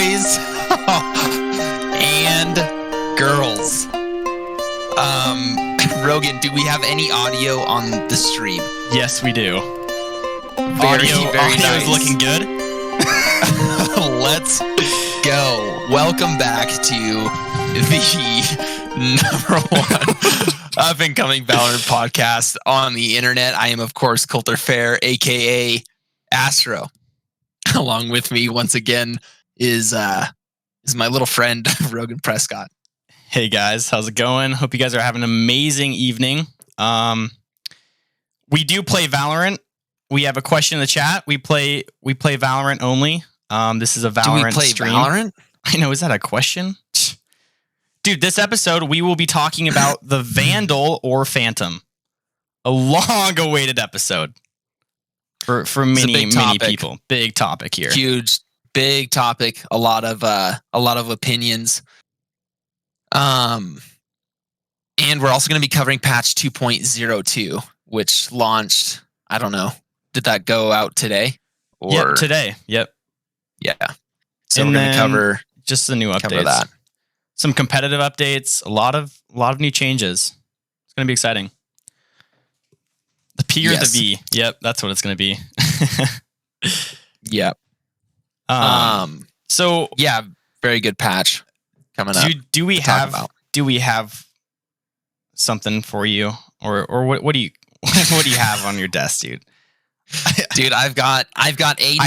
boys and girls. Rogan, do we have any audio on the stream? Yes, we do. Very Audio nice. is looking good. Let's go. Welcome back to the number one up and coming Valorant podcast on the internet. I am, of course, Colter Fair, aka Astro. Along with me once again is my little friend Rogan Prescott. Hey guys, how's it going? Hope you guys are having an amazing evening. We do play Valorant. We have a question in the chat. We play Valorant only. This is a Valorant Do we play stream. Valorant? I know, is that a question? Dude, this episode we will be talking about the Vandal or Phantom. A long-awaited episode for many people. Big topic here. Huge, big topic. A lot of opinions. And we're also going to be covering patch 2.02, which launched. I don't know. Did that go out today? Yep, today. Yep. Yeah. So And we're going to then cover just the new updates. that. Some competitive updates. A lot of new changes. It's going to be exciting. The P or Yes. the V. Yep, that's what it's going to be. Yep. So Yeah, very good patch coming up. do we to talk have about. do we have something for you, or what do you what do you have on your desk, dude? Dude, I've got a I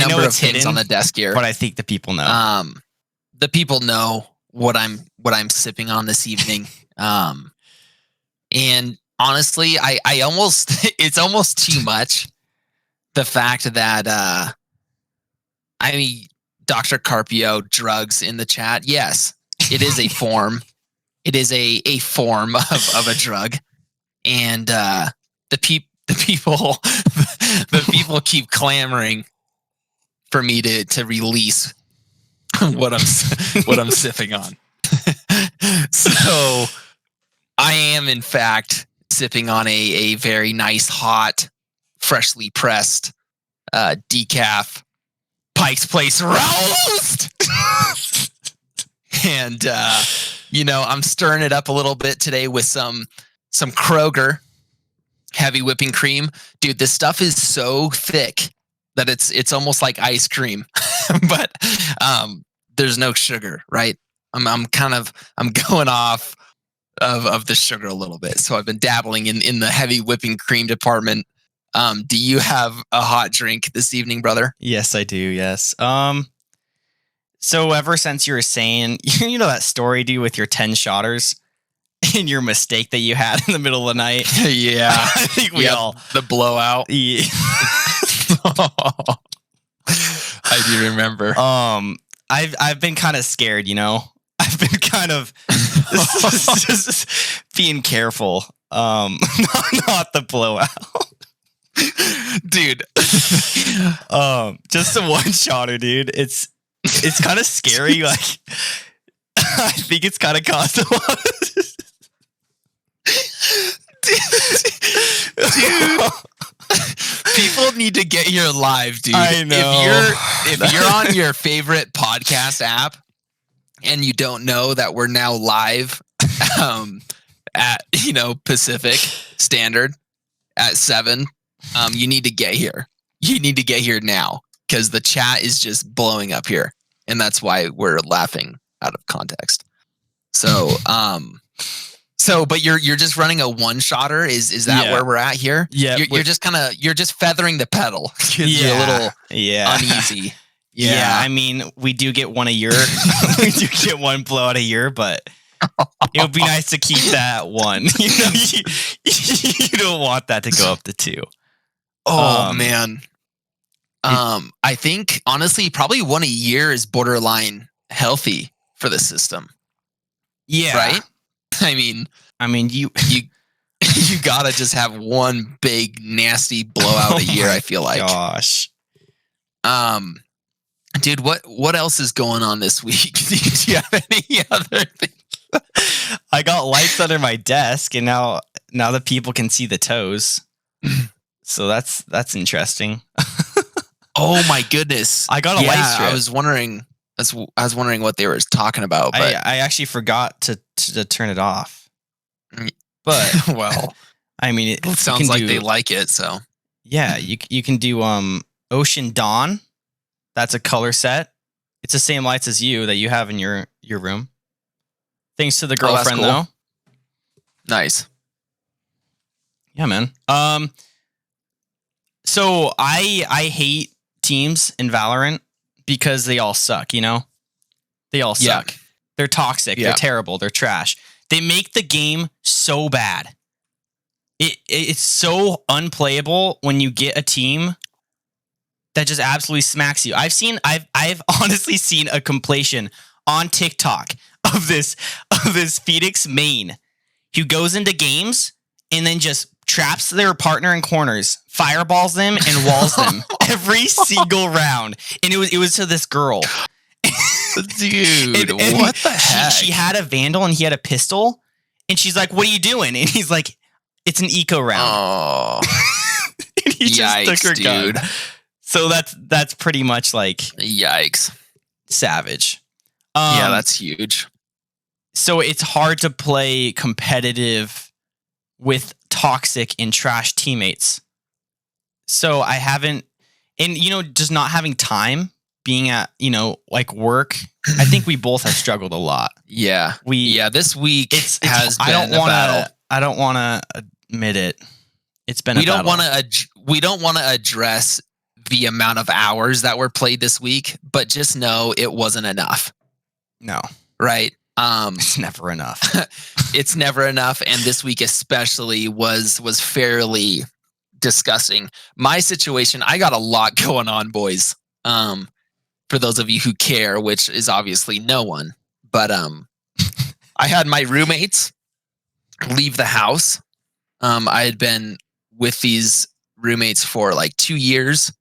know number of it's things hidden, on the desk here. But I think the people know. The people know what I'm sipping on this evening. And honestly, I almost it's almost too much. The fact that Dr. Carpio drugs in the chat. Yes, it is a form. It is a form of a drug. And the people keep clamoring for me to release what I'm sipping on. So I am in fact sipping on a very nice, hot, freshly pressed decaf Pike's Place roast. And I'm stirring it up a little bit today with some Kroger heavy whipping cream. Dude, this stuff is so thick that it's almost like ice cream. But there's no sugar, right? I'm going off of the sugar a little bit. So I've been dabbling in the heavy whipping cream department. Do you have a hot drink this evening, brother? Yes, I do. Yes. So ever since you were saying, you know that story, dude, with your 10 shotters and your mistake that you had in the middle of the night? Yeah. I think we all the blowout. Yeah. I do remember. I've been kind of scared, I've been kind of just being careful. Not the blowout. Dude. Just the one shotter, dude. It's kind of scary. Like, I think it's kind of cost a lot. Dude. People need to get here live, dude. I know. If you're on your favorite podcast app and you don't know that we're now live at Pacific Standard at 7, you need to get here. You need to get here now because the chat is just blowing up here, and that's why we're laughing out of context. So, but you're just running a one shotter. Is that where we're at here? Yeah, you're just feathering the pedal. You're a little uneasy. Yeah, I mean, we do get one a year. We do get one blowout a year, but it would be nice to keep that one. You don't want that to go up to 2. Oh man. I think honestly, probably one a year is borderline healthy for the system. Yeah. Right? I mean, you gotta just have one big nasty blowout a year. I feel like. Gosh. Dude, what else is going on this week? Do you have any other things? I got lights under my desk, and now the people can see the toes. So that's interesting. Oh my goodness! I got a light strip. I was wondering I was wondering what they were talking about, but I actually forgot to turn it off. Mm. But well, I mean, it sounds like they like it. So yeah, you can do Ocean Dawn. That's a color set. It's the same lights as you that you have in your room. Thanks to the girlfriend, cool. though. Nice. Yeah, man. So I hate teams in Valorant because they all suck, you know? They all suck. They're toxic. They're terrible. They're trash. They make the game so bad. It's so unplayable when you get a team that just absolutely smacks you. I've honestly seen a compilation on TikTok of this Phoenix main who goes into games and then just traps their partner in corners, fireballs them, and walls them every single round. And it was to this girl. Dude, what the heck? She had a Vandal and he had a pistol. And she's like, "What are you doing?" And he's like, "It's an eco round." Oh. And he just took her gun. So that's pretty much like yikes. Savage. Yeah, that's huge. So it's hard to play competitive with toxic and trash teammates. So I haven't, and just not having time, being at like work. I think we both have struggled a lot. Yeah, this week has been a battle. I don't want to admit it. It's been. We don't want to address the amount of hours that were played this week, but just know it wasn't enough. No. Right. It's never enough. It's never enough, and this week especially was fairly disgusting. My situation, I got a lot going on, boys. For those of you who care, which is obviously no one, but I had my roommates leave the house. I had been with these roommates for like 2 years,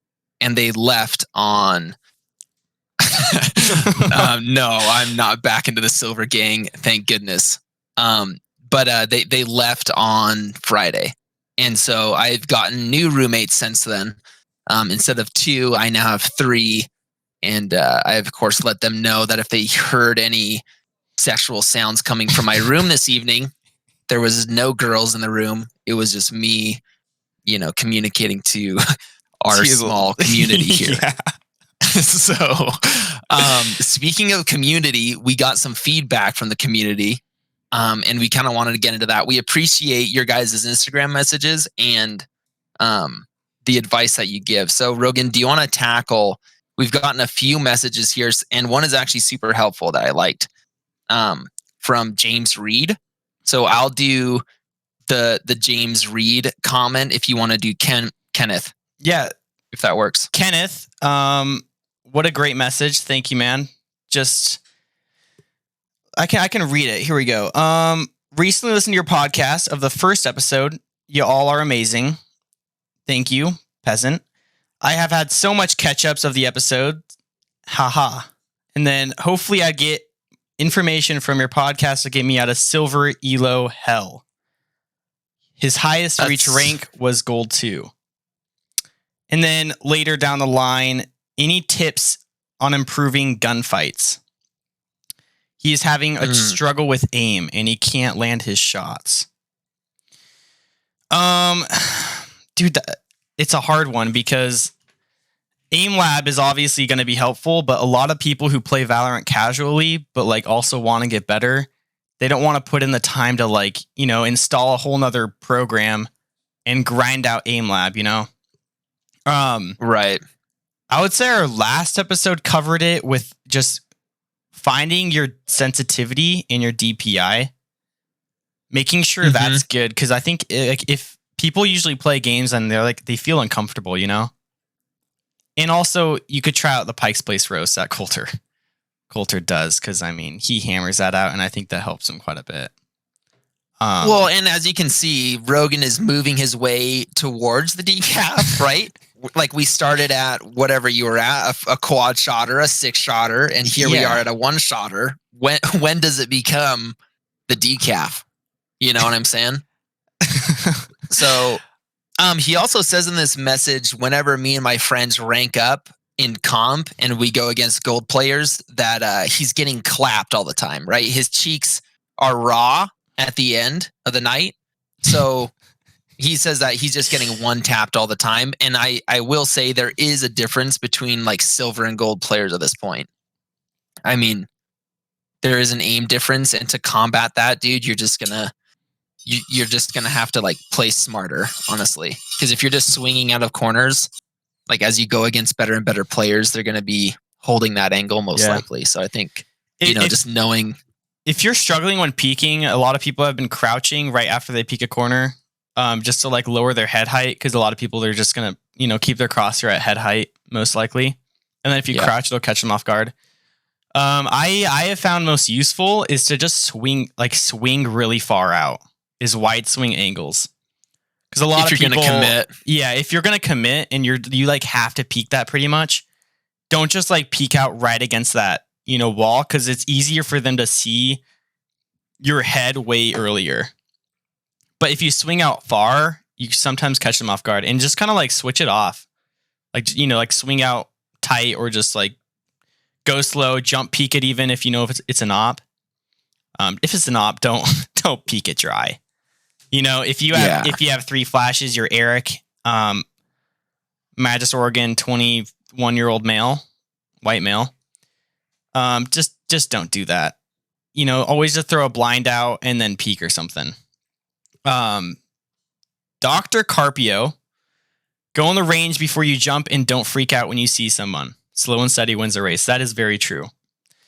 and they left on. No, I'm not back into the Silver Gang, thank goodness. But they left on Friday, and so I've gotten new roommates since then. Instead of 2, I now have 3, and I of course let them know that if they heard any sexual sounds coming from my room this evening, there was no girls in the room. It was just me, communicating to our small community here. Yeah. So, speaking of community, we got some feedback from the community, and we kind of wanted to get into that. We appreciate your guys' Instagram messages and the advice that you give. So, Rogan, do you want to tackle? We've gotten a few messages here, and one is actually super helpful that I liked from James Reed. So, I'll do the James Reed comment if you want to do Kenneth. Yeah, if that works. Kenneth, what a great message. Thank you, man. Just I can read it. Here we go. Recently listened to your podcast of the first episode. You all are amazing. Thank you, peasant. I have had so much catch-ups of the episode. Haha. And then hopefully I get information from your podcast to get me out of silver elo hell. His highest reach rank was gold 2. And then later down the line, any tips on improving gunfights? He is having a struggle with aim and he can't land his shots. Dude, it's a hard one because Aim Lab is obviously going to be helpful, but a lot of people who play Valorant casually, but like also want to get better, they don't want to put in the time to install a whole nother program and grind out Aim Lab, Right. I would say our last episode covered it with just finding your sensitivity in your DPI, making sure that's good. Because I think if people usually play games and they feel uncomfortable, And also, you could try out the Pike's Place roast that Colter does, because he hammers that out, and I think that helps him quite a bit. Well, and as you can see, Rogan is moving his way towards the decaf, right? Like we started at whatever you were at, a quad shotter, a 6-shotter, and here we are at a 1-shotter. When does it become the decaf? You know what I'm saying? So, he also says in this message, whenever me and my friends rank up, in comp and we go against gold players that he's getting clapped all the time, right? His cheeks are raw at the end of the night. So he says that he's just getting one tapped all the time. And I will say there is a difference between like silver and gold players at this point. I mean, there is an aim difference, and to combat that, dude, you're just gonna have to like play smarter, honestly. Because if you're just swinging out of corners, like as you go against better and better players, they're gonna be holding that angle most likely. So I think just knowing if you're struggling when peeking, a lot of people have been crouching right after they peek a corner, just to like lower their head height. Because a lot of people they're just gonna keep their crosshair at head height most likely, and then if you crouch, it'll catch them off guard. I have found most useful is to just swing really far out, is wide swing angles. Because a lot of people, if you're gonna commit and you like have to peek that pretty much, don't just like peek out right against that wall, because it's easier for them to see your head way earlier. But if you swing out far, you sometimes catch them off guard, and just kind of like switch it off, like like swing out tight or just like go slow, jump peek it even if if it's an op. If it's an op, don't peek it dry. If you have 3 flashes, you're Eric, Magis Oregon, 21-year-old male, white male. Just don't do that. Always just throw a blind out and then peek or something. Dr. Carpio, go on the range before you jump and don't freak out when you see someone. Slow and steady wins a race. That is very true.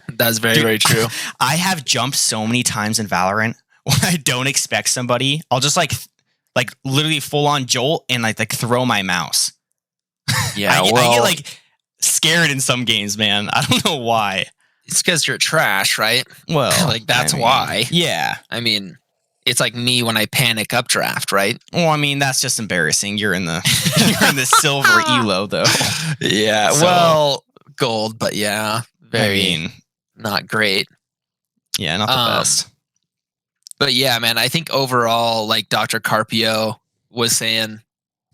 That's very true. I have jumped so many times in Valorant when I don't expect somebody. I'll just like literally full on jolt and like throw my mouse. Yeah, I get like scared in some games, man. I don't know why. It's because you're trash, right? Well, like that's why. Yeah. I mean, it's like me when I panic updraft, right? Well, I mean, that's just embarrassing. You're in the silver elo though. Yeah. So, well, gold, but yeah, not great. Yeah, not the best. But yeah, man, I think overall, like Dr. Carpio was saying,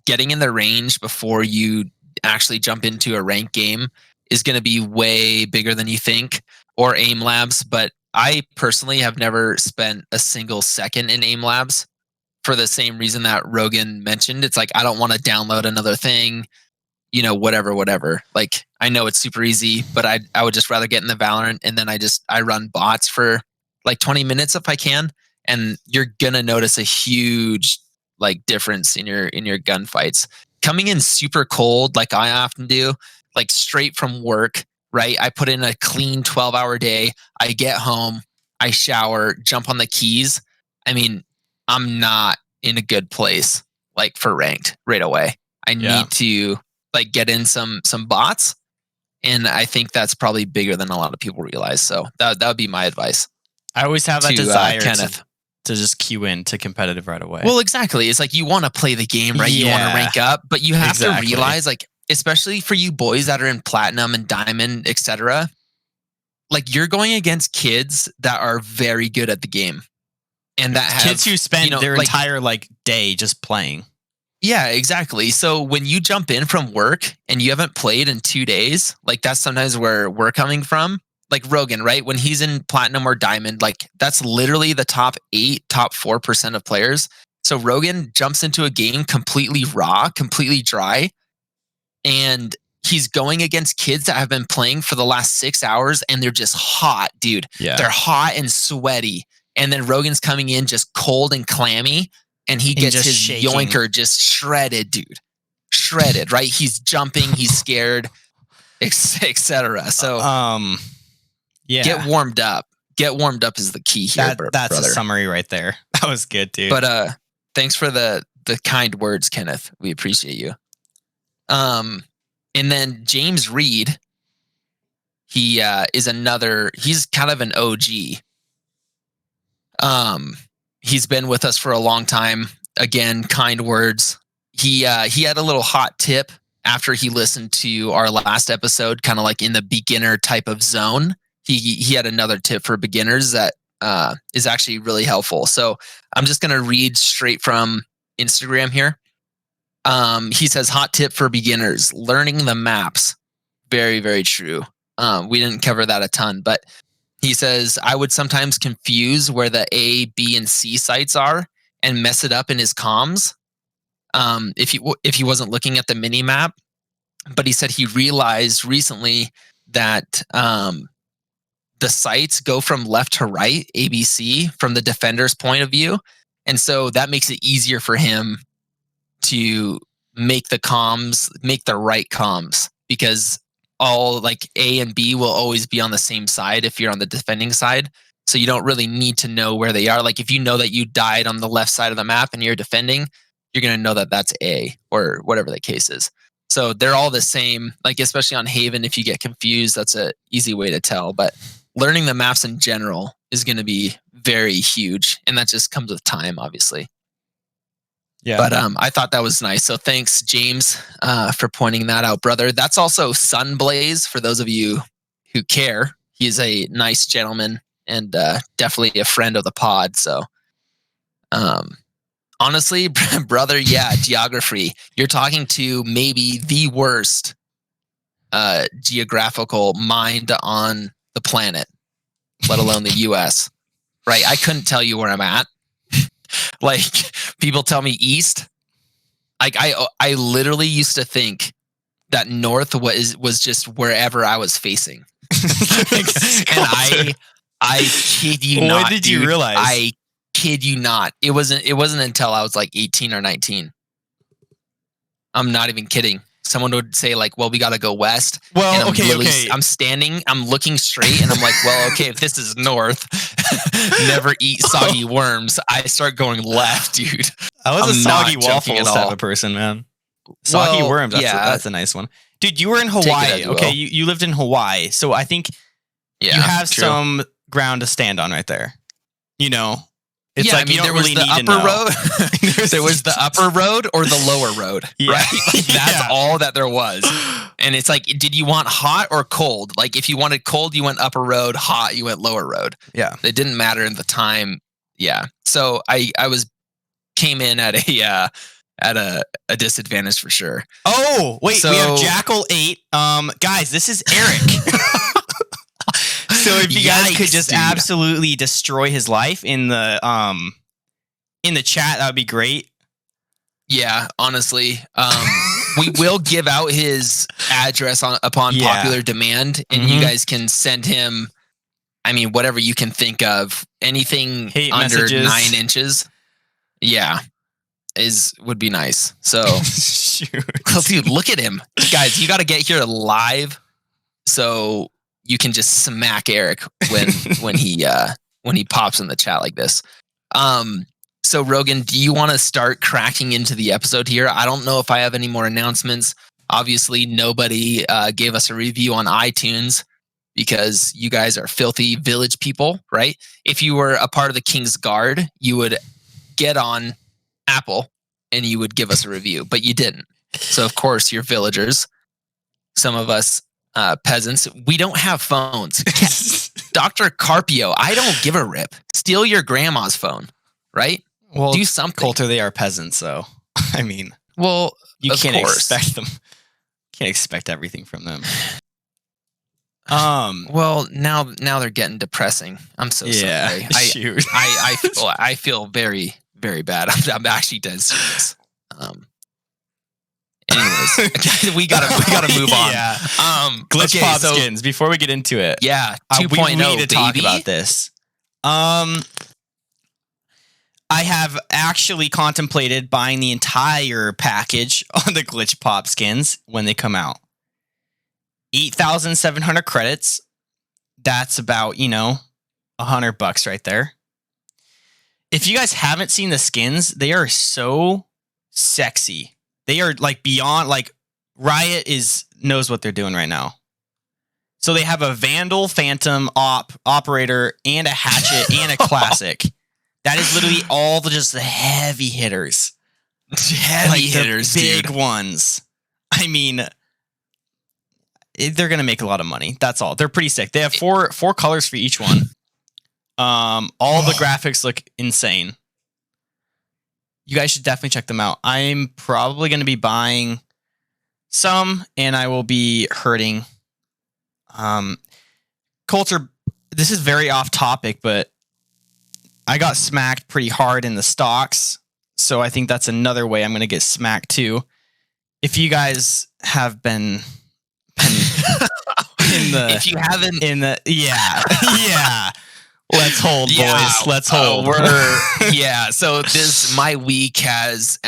getting in the range before you actually jump into a ranked game is going to be way bigger than you think, or aim labs. But I personally have never spent a single second in aim labs for the same reason that Rogan mentioned. It's like, I don't want to download another thing, whatever. Like, I know it's super easy, but I would just rather get in the Valorant, and then I run bots for like 20 minutes if I can. And you're going to notice a huge like difference in your gunfights. Coming in super cold, like I often do, like straight from work, right? I put in a clean 12-hour day. I get home, I shower, jump on the keys. I mean, I'm not in a good place, like for ranked right away. I need to like get in some bots. And I think that's probably bigger than a lot of people realize. So that would be my advice. I always have that desire, Kenneth, to just queue in to competitive right away. Well, exactly. It's like you want to play the game, right? You want to rank up, but you have to realize, like, especially for you boys that are in platinum and diamond, etc., like you're going against kids that are very good at the game, and that have kids who spend their entire like day just playing. Yeah, exactly. So when you jump in from work and you haven't played in 2 days, like that's sometimes where we're coming from. Like Rogan, right? When he's in platinum or diamond, like that's literally the top 4% of players. So Rogan jumps into a game completely raw, completely dry, and he's going against kids that have been playing for the last 6 hours, and they're just hot, dude. Yeah. They're hot and sweaty. And then Rogan's coming in just cold and clammy, and he gets his shaking. yoinker just shredded, dude. Shredded, right? He's jumping, he's scared, etc. So yeah. Get warmed up. Get warmed up is the key here, that's brother. A summary right there. That was good, dude. But thanks for the kind words, Kenneth. We appreciate you. And then James Reed, he is he's kind of an OG. He's been with us for a long time. Again, kind words. He had a little hot tip after he listened to our last episode, kind of like in the beginner type of zone. He had another tip for beginners that is actually really helpful. So I'm just going to read straight from Instagram here. He says, hot tip for beginners, learning the maps. very, very true. We didn't cover that a ton, but he says, I would sometimes confuse where the A, B, and C sites are and mess it up in his comms if he wasn't looking at the mini map. But he said he realized recently that the sites go from left to right, ABC, from the defender's point of view. And so that makes it easier for him to make the right comms, because all like A and B will always be on the same side if you're on the defending side. So you don't really need to know where they are. Like if you know that you died on the left side of the map and you're defending, you're going to know that that's A or whatever the case is. So they're all the same, like especially on Haven, if you get confused, that's an easy way to tell. But learning the maps in general is going to be very huge. And that just comes with time, obviously. Yeah. But I thought that was nice. So thanks, James, for pointing that out, brother. That's also Sunblaze, for those of you who care. He's a nice gentleman and definitely a friend of the pod. So honestly, brother, yeah, geography. You're talking to maybe the worst geographical mind on the planet, let alone the US. Right? I couldn't tell you where I'm at. Like people tell me east. Like I literally used to think that north was just wherever I was facing. And I kid you not. What did you realize? I kid you not. It wasn't until I was like 18 or 19. I'm not even kidding. Someone would say like, well, we got to go west. Well, okay. I'm standing, I'm looking straight and I'm like, well, okay, if this is north, never eat soggy worms. I start going left, dude. I was a soggy waffles type of person, man. Soggy worms, that's a nice one. Dude, you were in Hawaii. Okay, you lived in Hawaii. So I think you have some ground to stand on right there. You know? It's like you don't really need to know. There was the upper road or the lower road, right? Like that's all that there was. And it's like, did you want hot or cold? Like if you wanted cold, you went upper road. Hot, you went lower road. Yeah, it didn't matter in the time. Yeah, so I came in at a disadvantage for sure. Oh wait, we have Jackal 8. Guys, this is Eric. So if you guys could just absolutely destroy his life in the chat, that would be great. Yeah, honestly, we will give out his address upon popular demand, and you guys can send him. I mean, whatever you can think of, anything under messages. 9 inches. Yeah, would be nice. So, dude, look at him, guys. You got to get here live, so you can just smack Eric when he pops in the chat like this. So Rogan, do you want to start cracking into the episode here? I don't know if I have any more announcements. Obviously, nobody gave us a review on iTunes because you guys are filthy village people, right? If you were a part of the King's Guard, you would get on Apple and you would give us a review, but you didn't. So of course, you're villagers. Some of us peasants, we don't have phones. Dr. Carpio, I don't give a rip. Steal your grandma's phone, right? Well, do something. Colter, they are peasants, so I mean, well, you can't expect them. Can't expect everything from them. Well, now they're getting depressing. I'm so sorry. Shoot. I feel very, very bad. I'm actually dead serious. Anyways, we gotta move on. Yeah. Glitch pop skins. Before we get into it, 2.0. We need to talk about this. I have actually contemplated buying the entire package on the glitch pop skins when they come out. 8,700 credits. That's about $100 right there. If you guys haven't seen the skins, they are so sexy. They are like beyond, like Riot knows what they're doing right now. So they have a Vandal, Phantom, Operator, and a Hatchet, and a Classic. That is literally all just the heavy hitters. Hitters, big ones. I mean, they're going to make a lot of money. That's all. They're pretty sick. They have four colors for each one. All the graphics look insane. You guys should definitely check them out. I'm probably going to be buying some, and I will be hurting Colter, this is very off topic, but I got smacked pretty hard in the stocks. So I think that's another way I'm going to get smacked too. If you guys have been if you haven't, yeah. Let's hold, boys. Let's hold. So my week has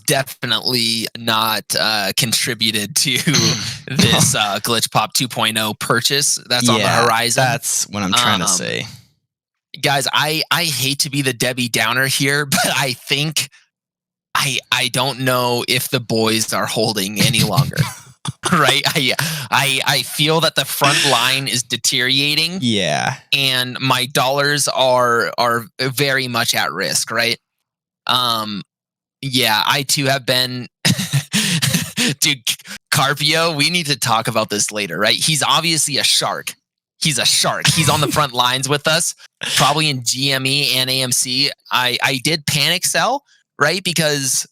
definitely not contributed to this Glitch Pop 2.0 purchase that's on the horizon. That's what I'm trying to say. Guys, I hate to be the Debbie Downer here, but I think I don't know if the boys are holding any longer. Right? I feel that the front line is deteriorating. Yeah. And my dollars are very much at risk, right? I too have been dude, Carpio, we need to talk about this later, right? He's obviously a shark. He's a shark. He's on the front lines with us, probably in GME and AMC. I did panic sell, right? Because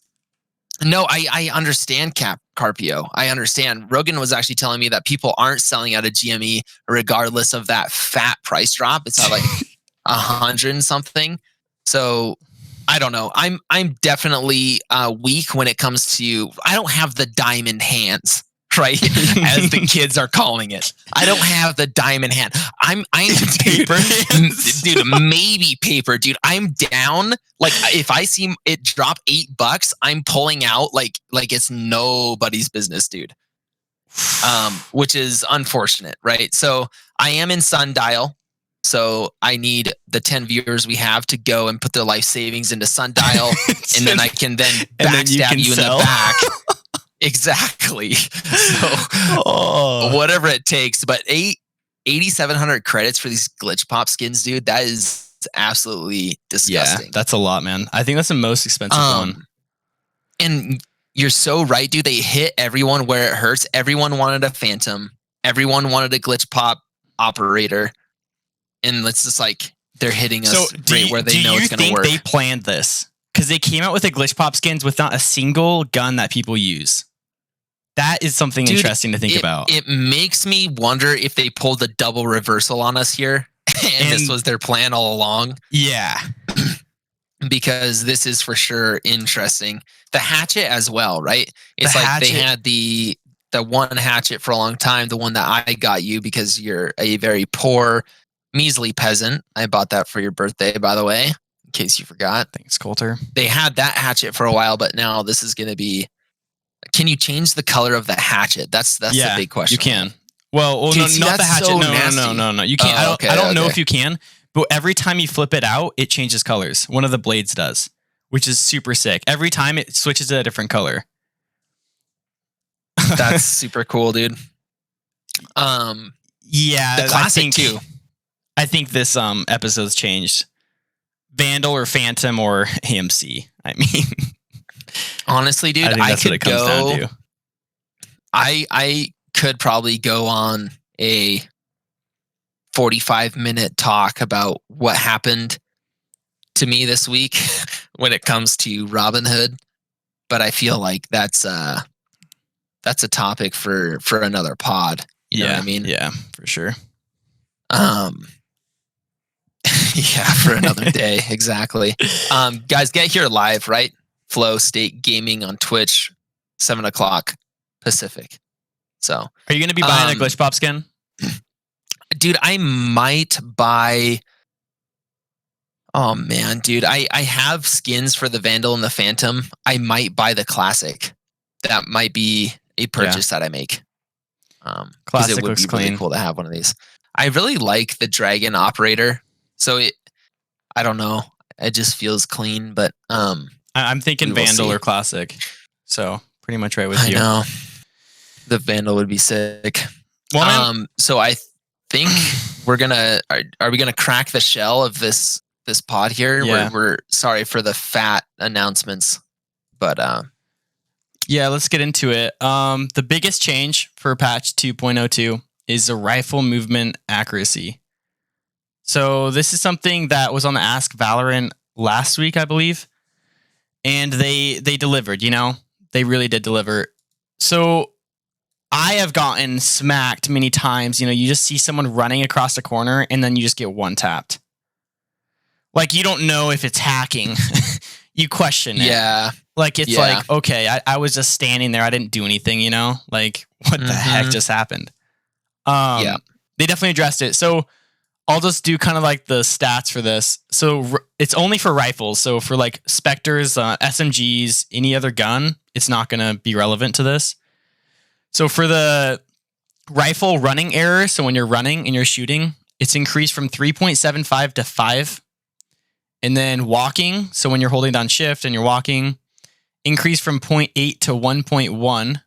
no, I understand Carpio. I understand. Rogan was actually telling me that people aren't selling out of GME regardless of that fat price drop. It's at like 100 and something. So I don't know. I'm definitely weak when it comes to. I don't have the diamond hands, right? As the kids are calling it. I don't have the diamond hand. I'm paper hands. Dude, maybe paper, dude. I'm down. Like if I see it drop $8, I'm pulling out like it's nobody's business, dude. Which is unfortunate, right? So I am in Sundial. So I need the 10 viewers we have to go and put their life savings into Sundial, and then I can then backstab you in the back. Exactly. So whatever it takes, but 8,700 credits for these Glitch Pop skins, dude. That is absolutely disgusting. Yeah, that's a lot, man. I think that's the most expensive one. And you're so right, dude. They hit everyone where it hurts. Everyone wanted a Phantom. Everyone wanted a Glitch Pop operator. And it's just like they're hitting us where they know it's going to work. Do you think they planned this? Because they came out with the Glitch Pop skins with not a single gun that people use. That is something interesting to think about. It makes me wonder if they pulled a double reversal on us here. And this was their plan all along. Yeah. Because this is for sure interesting. The hatchet as well, right? It's like they had the one hatchet for a long time, the one that I got you because you're a very poor, measly peasant. I bought that for your birthday, by the way, in case you forgot. Thanks, Colter. They had that hatchet for a while, but now this is going to be... Can you change the color of the hatchet? That's the big question. You can. Well, no, not the hatchet. So no. You can't. I don't know if you can, but every time you flip it out, it changes colors. One of the blades does, which is super sick. Every time it switches to a different color. That's super cool, dude. Yeah, the classic too. I think this episode's changed. Vandal or Phantom or AMC. I mean, honestly, dude, I think that's what it comes down to. I could probably go on a 45-minute talk about what happened to me this week when it comes to Robinhood, but I feel like that's a topic for another pod. You know what I mean? Yeah, for sure. Yeah, for another day. Exactly. Guys, get here live, right? Flow State Gaming on Twitch, 7:00 Pacific. So, are you going to be buying a Glitch Pop skin? Dude, I might buy. Oh man, dude, I have skins for the Vandal and the Phantom. I might buy the Classic. That might be a purchase that I make. Classic it would looks be really clean. cool to have one of these. I really like the Dragon Operator. So I don't know. It just feels clean, but I'm thinking Vandal or Classic. So pretty much right with you. I know. The Vandal would be sick. Well, so I think we're gonna. Are we gonna crack the shell of this pod here? Yeah. We're sorry for the fat announcements, but yeah, let's get into it. The biggest change for patch 2.02 is the rifle movement accuracy. So this is something that was on the Ask Valorant last week, I believe, and they delivered. You know, they really did deliver. So I have gotten smacked many times. You know, you just see someone running across the corner and then you just get one tapped. Like, you don't know if it's hacking. You question it. Yeah. Like, it's like, okay, I was just standing there. I didn't do anything, you know? Like, what the heck just happened? They definitely addressed it. So I'll just do kind of like the stats for this. So it's only for rifles. So for like Spectres, SMGs, any other gun, it's not going to be relevant to this. So for the rifle running error, so when you're running and you're shooting, it's increased from 3.75 to 5. And then walking, so when you're holding down shift and you're walking, increased from 0.8 to 1.1.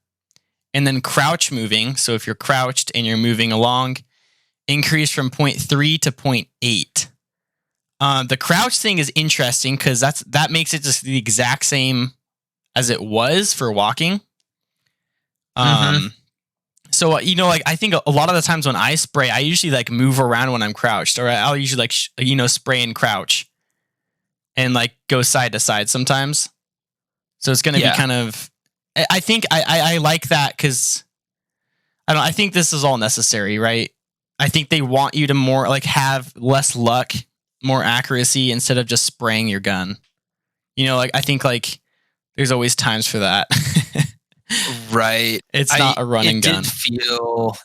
And then crouch moving, so if you're crouched and you're moving along, increased from 0.3 to 0.8. The crouch thing is interesting because that makes it just the exact same as it was for walking. So, you know, like, I think a lot of the times when I spray, I usually like move around when I'm crouched, or I'll usually like, spray and crouch and like go side to side sometimes. So it's going to be kind of, I think I like that because I think this is all necessary, right? I think they want you to more like have less luck, more accuracy instead of just spraying your gun. You know, like, I think like there's always times for that. Right. It's not a running gun.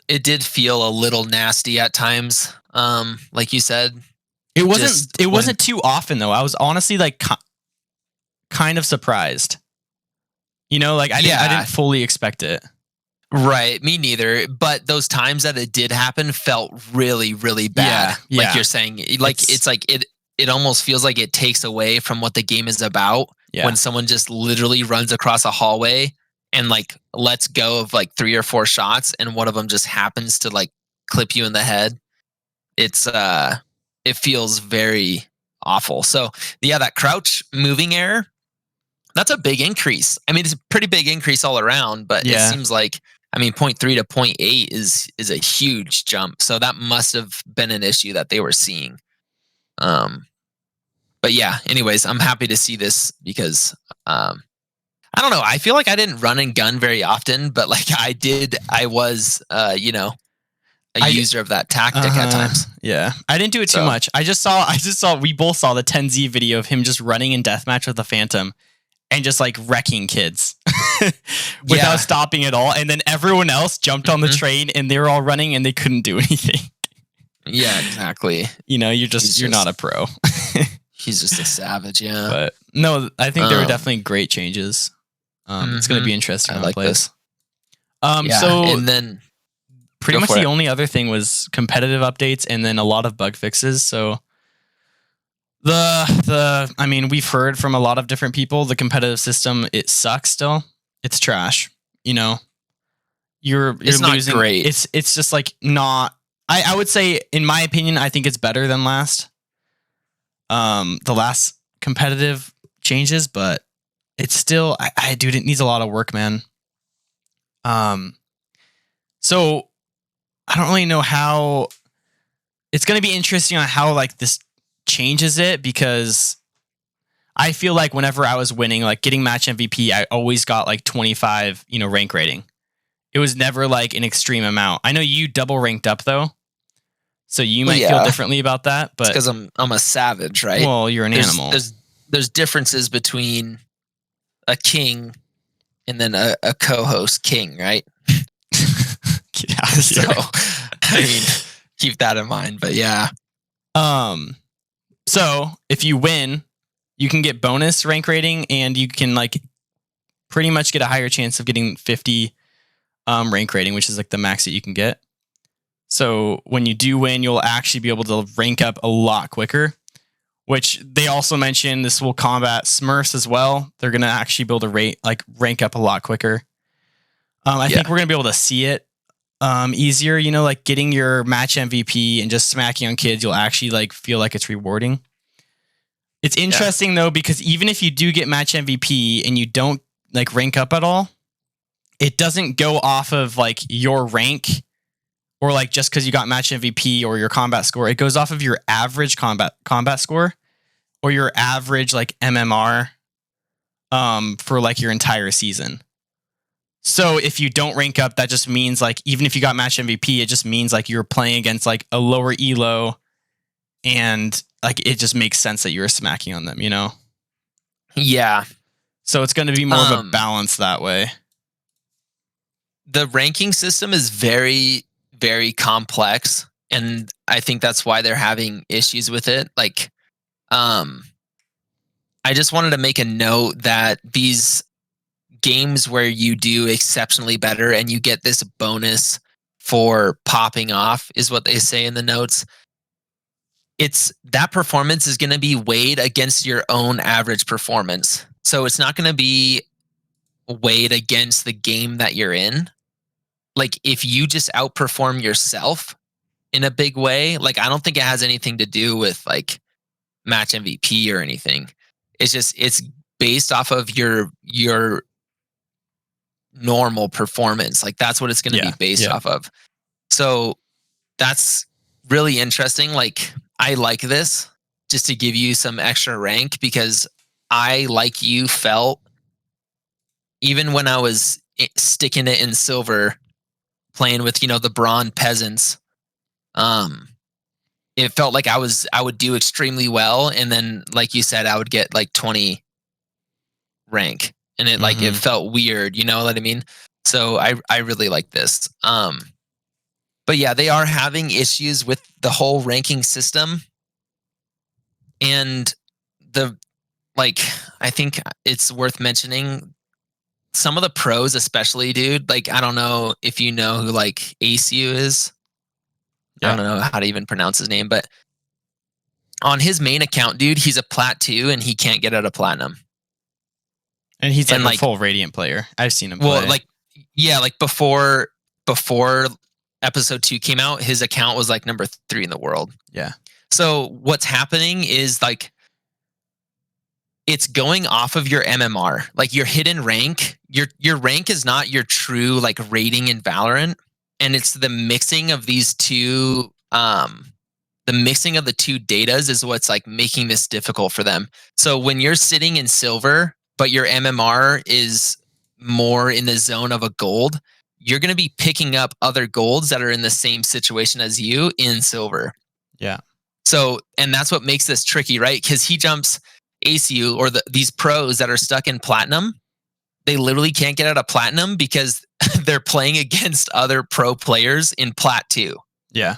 It did feel a little nasty at times. Like you said, it wasn't too often though. I was honestly like kind of surprised. You know, like I didn't fully expect it. Right. Me neither. But those times that it did happen felt really, really bad. Yeah. Like you're saying, like it's like it almost feels like it takes away from what the game is about when someone just literally runs across a hallway and like lets go of like 3 or 4 shots and one of them just happens to like clip you in the head. It feels very awful. So yeah, that crouch moving error, that's a big increase. I mean, it's a pretty big increase all around, but it seems like, I mean, 0.3 to 0.8 is a huge jump. So that must have been an issue that they were seeing. But yeah, anyways, I'm happy to see this because, I don't know. I feel like I didn't run and gun very often, but like I was, a user of that tactic at times. Yeah. I didn't do it too much. I just saw, we both saw the 10Z video of him just running in deathmatch with the Phantom and just like wrecking kids without stopping at all. And then everyone else jumped on the train and they were all running and they couldn't do anything. Yeah, exactly. You know, you're not a pro. He's just a savage. Yeah. But no, I think there were definitely great changes. It's going to be interesting. I like this. So and then pretty much the only other thing was competitive updates and then a lot of bug fixes. So I mean, we've heard from a lot of different people, the competitive system, it sucks still. It's trash. You know, you're losing. Not great. It's just like not, I would say, in my opinion, I think it's better than last. The last competitive changes, but it's still, dude, it needs a lot of work, man. So I don't really know how it's going to be interesting on how like this changes it, because I feel like whenever I was winning, like getting match MVP, I always got like 25, rank rating. It was never like an extreme amount. I know you double ranked up though, so you might feel differently about that, but because I'm a savage, right? Well, you're an animal. There's differences between a king and then a co-host king, right? Yeah. So I mean, keep that in mind. But yeah. So if you win, you can get bonus rank rating, and you can like pretty much get a higher chance of getting 50 rank rating, which is like the max that you can get. So when you do win, you'll actually be able to rank up a lot quicker, which they also mentioned this will combat Smurfs as well. They're going to actually be able to rank up a lot quicker. I think we're going to be able to see it easier, like getting your match MVP and just smacking on kids. You'll actually like feel like it's rewarding. It's interesting though, because even if you do get match MVP and you don't like rank up at all, it doesn't go off of like your rank or like just because you got match MVP or your combat score. It goes off of your average combat score or your average like MMR for like your entire season. So if you don't rank up, that just means like even if you got match MVP, it just means like you're playing against like a lower elo, and like it just makes sense that you're smacking on them, you know? Yeah. So it's going to be more of a balance that way. The ranking system is very, very complex, and I think that's why they're having issues with it. Like, I just wanted to make a note that these games where you do exceptionally better and you get this bonus for popping off is what they say in the notes. It's that performance is going to be weighed against your own average performance. So it's not going to be weighed against the game that you're in. Like if you just outperform yourself in a big way, like I don't think it has anything to do with like match MVP or anything. It's based off of your normal performance. Like that's what it's going to be based off of. So that's really interesting. Like I like this just to give you some extra rank because I, like you, felt even when I was sticking it in silver, playing with, the brawn peasants, it felt like I would do extremely well. And then, like you said, I would get like 20 rank and it like, it felt weird. You know what I mean? So I really like this. But yeah, they are having issues with the whole ranking system. And I think it's worth mentioning some of the pros, especially, dude. Like, I don't know if you know who like ACU is. Yeah. I don't know how to even pronounce his name, but on his main account, dude, he's a plat 2 and he can't get out of platinum. And he's like a full Radiant player. I've seen him play. Well, like before episode 2 came out, his account was like number 3 in the world. Yeah. So what's happening is like it's going off of your MMR, like your hidden rank. Your rank is not your true like rating in Valorant, and it's the mixing of these two. The mixing of the two datas is what's like making this difficult for them. So when you're sitting in silver, but your MMR is more in the zone of a gold, you're going to be picking up other golds that are in the same situation as you in silver. Yeah. So, and that's what makes this tricky, right? Because he jumps ACU or these pros that are stuck in platinum, they literally can't get out of platinum because they're playing against other pro players in plat 2. Yeah.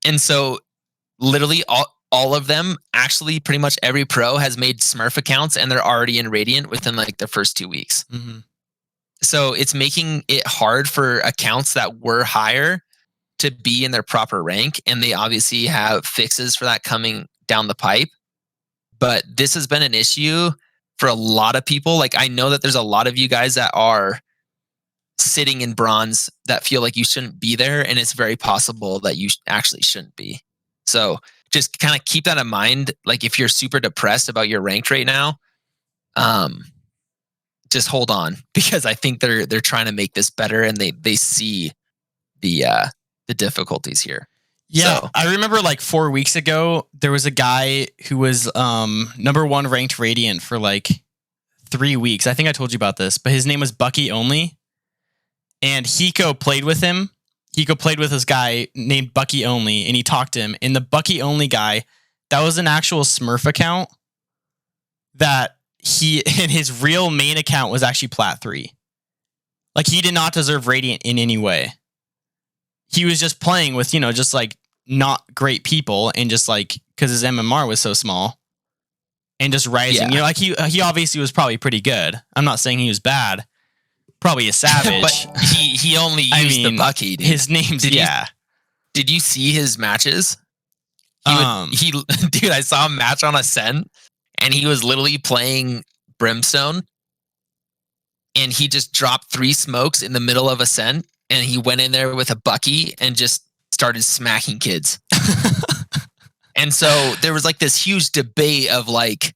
And so literally all of them, actually pretty much every pro has made Smurf accounts and they're already in Radiant within like the first 2 weeks. Mm-hmm. So it's making it hard for accounts that were higher to be in their proper rank. And they obviously have fixes for that coming down the pipe. But this has been an issue for a lot of people. Like I know that there's a lot of you guys that are sitting in bronze that feel like you shouldn't be there. And it's very possible that you actually shouldn't be. So just kind of keep that in mind. Like if you're super depressed about your rank right now, just hold on, because I think they're trying to make this better and they see the difficulties here. Yeah, so. I remember like 4 weeks ago, there was a guy who was number 1 ranked Radiant for like 3 weeks. I think I told you about this, but his name was Bucky Only. And Hiko played with him. Hiko played with this guy named Bucky Only, and he talked to him. And the Bucky Only guy, that was an actual Smurf account that and his real main account was actually plat 3. Like he did not deserve Radiant in any way. He was just playing with, just like not great people and just like, because his MMR was so small and just rising. Yeah. Like he obviously was probably pretty good. I'm not saying he was bad. Probably a savage. But he only used the Bucky, dude. His name's, Did you see his matches? Dude, I saw him match on Ascent and he was literally playing Brimstone and he just dropped 3 smokes in the middle of Ascent and he went in there with a Bucky and just started smacking kids. And so there was like this huge debate of like,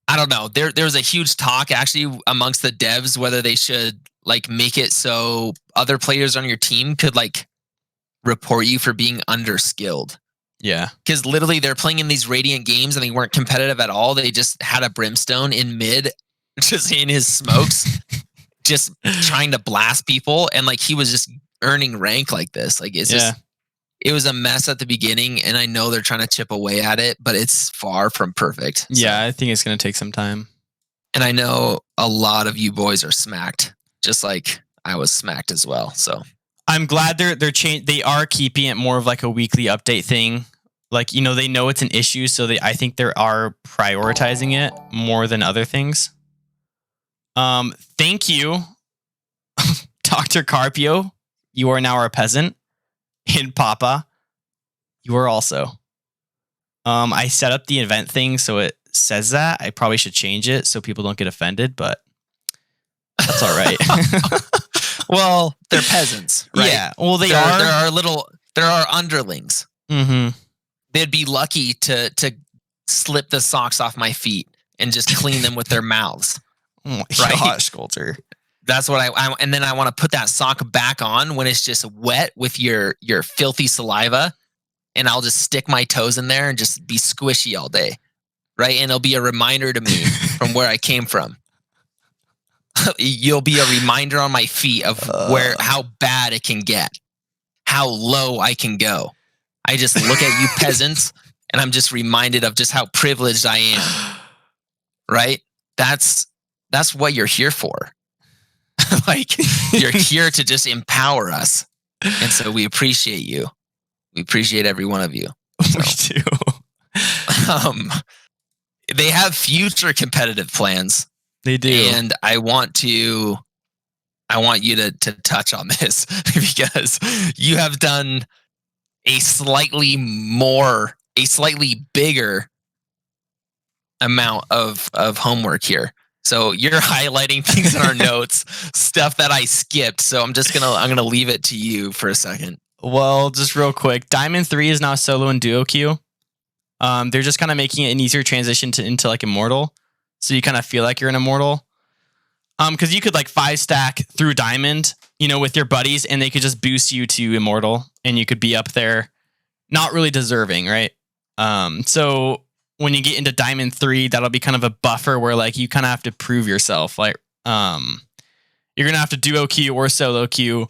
I don't know. There was a huge talk actually amongst the devs whether they should like make it so other players on your team could like report you for being underskilled. Yeah. Because literally they're playing in these Radiant games and they weren't competitive at all. They just had a Brimstone in mid, just in his smokes. just trying to blast people, and like he was just earning rank like this. Like it's just, it was a mess at the beginning, and I know they're trying to chip away at it, but it's far from perfect. Yeah, I think it's going to take some time. And I know a lot of you boys are smacked, just like I was smacked as well. So I'm glad they are keeping it more of like a weekly update thing. Like, you know, they know it's an issue, so I think they are prioritizing it more than other things. Thank you, Dr. Carpio. You are now our peasant. And Papa, you are also. I set up the event thing so it says that. I probably should change it so people don't get offended, but that's all right. Well, they're peasants, right? Yeah. Well, there are underlings. Mm-hmm. They'd be lucky to slip the socks off my feet and just clean them with their mouths. Oh my right? gosh, Colter. That's what I and then I want to put that sock back on when it's just wet with your filthy saliva, and I'll just stick my toes in there and just be squishy all day, right? And it'll be a reminder to me from where I came from. You'll be a reminder on my feet of how bad it can get, how low I can go. I just look at you peasants, and I'm just reminded of just how privileged I am, right? That's what you're here for. Like, you're here to just empower us. And so we appreciate you. We appreciate every one of you. So, we do. They have future competitive plans. They do. And I want you to touch on this because you have done a slightly bigger amount of homework here. So you're highlighting things in our notes, stuff that I skipped. So I'm gonna leave it to you for a second. Well, just real quick, Diamond 3 is now solo and duo queue. They're just kind of making it an easier transition into like Immortal, so you kind of feel like you're an Immortal. Because you could like 5-stack through Diamond, you know, with your buddies, and they could just boost you to Immortal, and you could be up there, not really deserving, right? So when you get into Diamond 3, that'll be kind of a buffer where like you kind of have to prove yourself. Like, you're gonna have to duo queue or solo queue,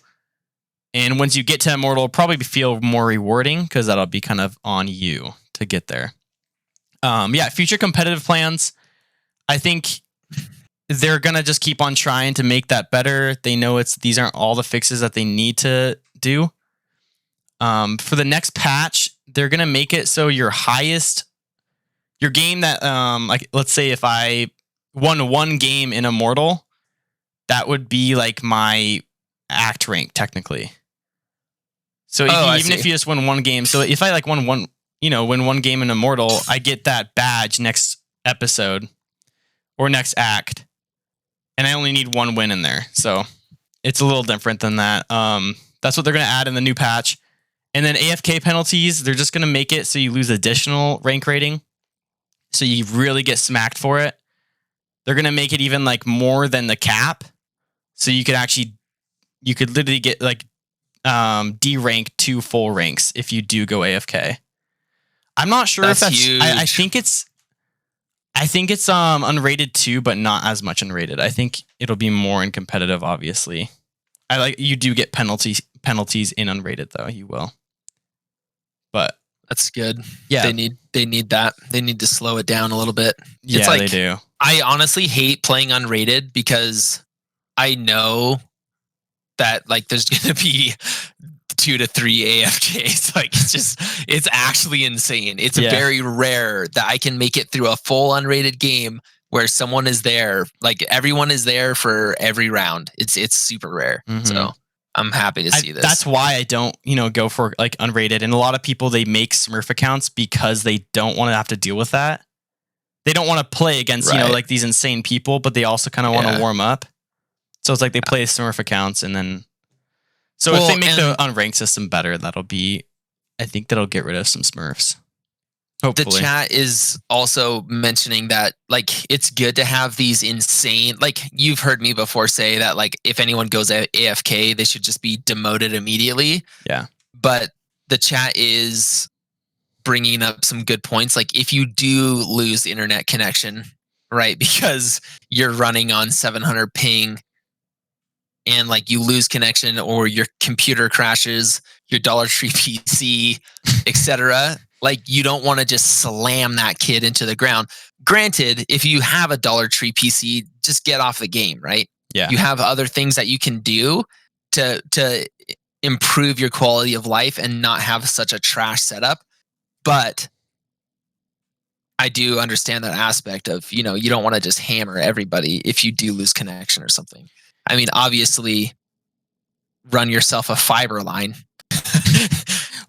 and once you get to Immortal, it'll probably feel more rewarding because that'll be kind of on you to get there. Yeah, future competitive plans. I think they're gonna just keep on trying to make that better. They know these aren't all the fixes that they need to do. For the next patch, they're gonna make it so your game that like, let's say if I won one game in Immortal, that would be like my act rank technically. So even if you just win one game, so if I like win one game in Immortal, I get that badge next episode or next act, and I only need one win in there. So it's a little different than that. That's what they're going to add in the new patch. And then AFK penalties, they're just going to make it so you lose additional rank rating. So you really get smacked for it. They're going to make it even like more than the cap. So you could literally get like D rank 2 full ranks if you do go AFK. I'm not sure if that's huge. I think it's unrated too, but not as much unrated. I think it'll be more in competitive, obviously. You do get penalties in unrated though, you will. But that's good. Yeah. They need that. They need to slow it down a little bit. Yeah, it's like, they do. I honestly hate playing unrated because I know that like there's gonna be 2 to 3 AFKs. Like it's actually insane. It's very rare that I can make it through a full unrated game where someone is there, like everyone is there for every round. It's super rare. Mm-hmm. So I'm happy to see this. That's why I don't, go for like unrated. And a lot of people, they make Smurf accounts because they don't want to have to deal with that. They don't want to play against, like these insane people, but they also kind of want to warm up. So it's like they play Smurf accounts and then. So if they make the unranked system better, I think that'll get rid of some Smurfs. Hopefully. The chat is also mentioning that like it's good to have these insane, like you've heard me before say that like if anyone goes AFK, they should just be demoted immediately. Yeah. But the chat is bringing up some good points. Like if you do lose the internet connection, right, because you're running on 700 ping and like you lose connection or your computer crashes, your Dollar Tree PC, etc. Like you don't want to just slam that kid into the ground. Granted, if you have a Dollar Tree PC, just get off the game, right? Yeah. You have other things that you can do to improve your quality of life and not have such a trash setup. But I do understand that aspect of, you don't want to just hammer everybody if you do lose connection or something. I mean, obviously, run yourself a fiber line.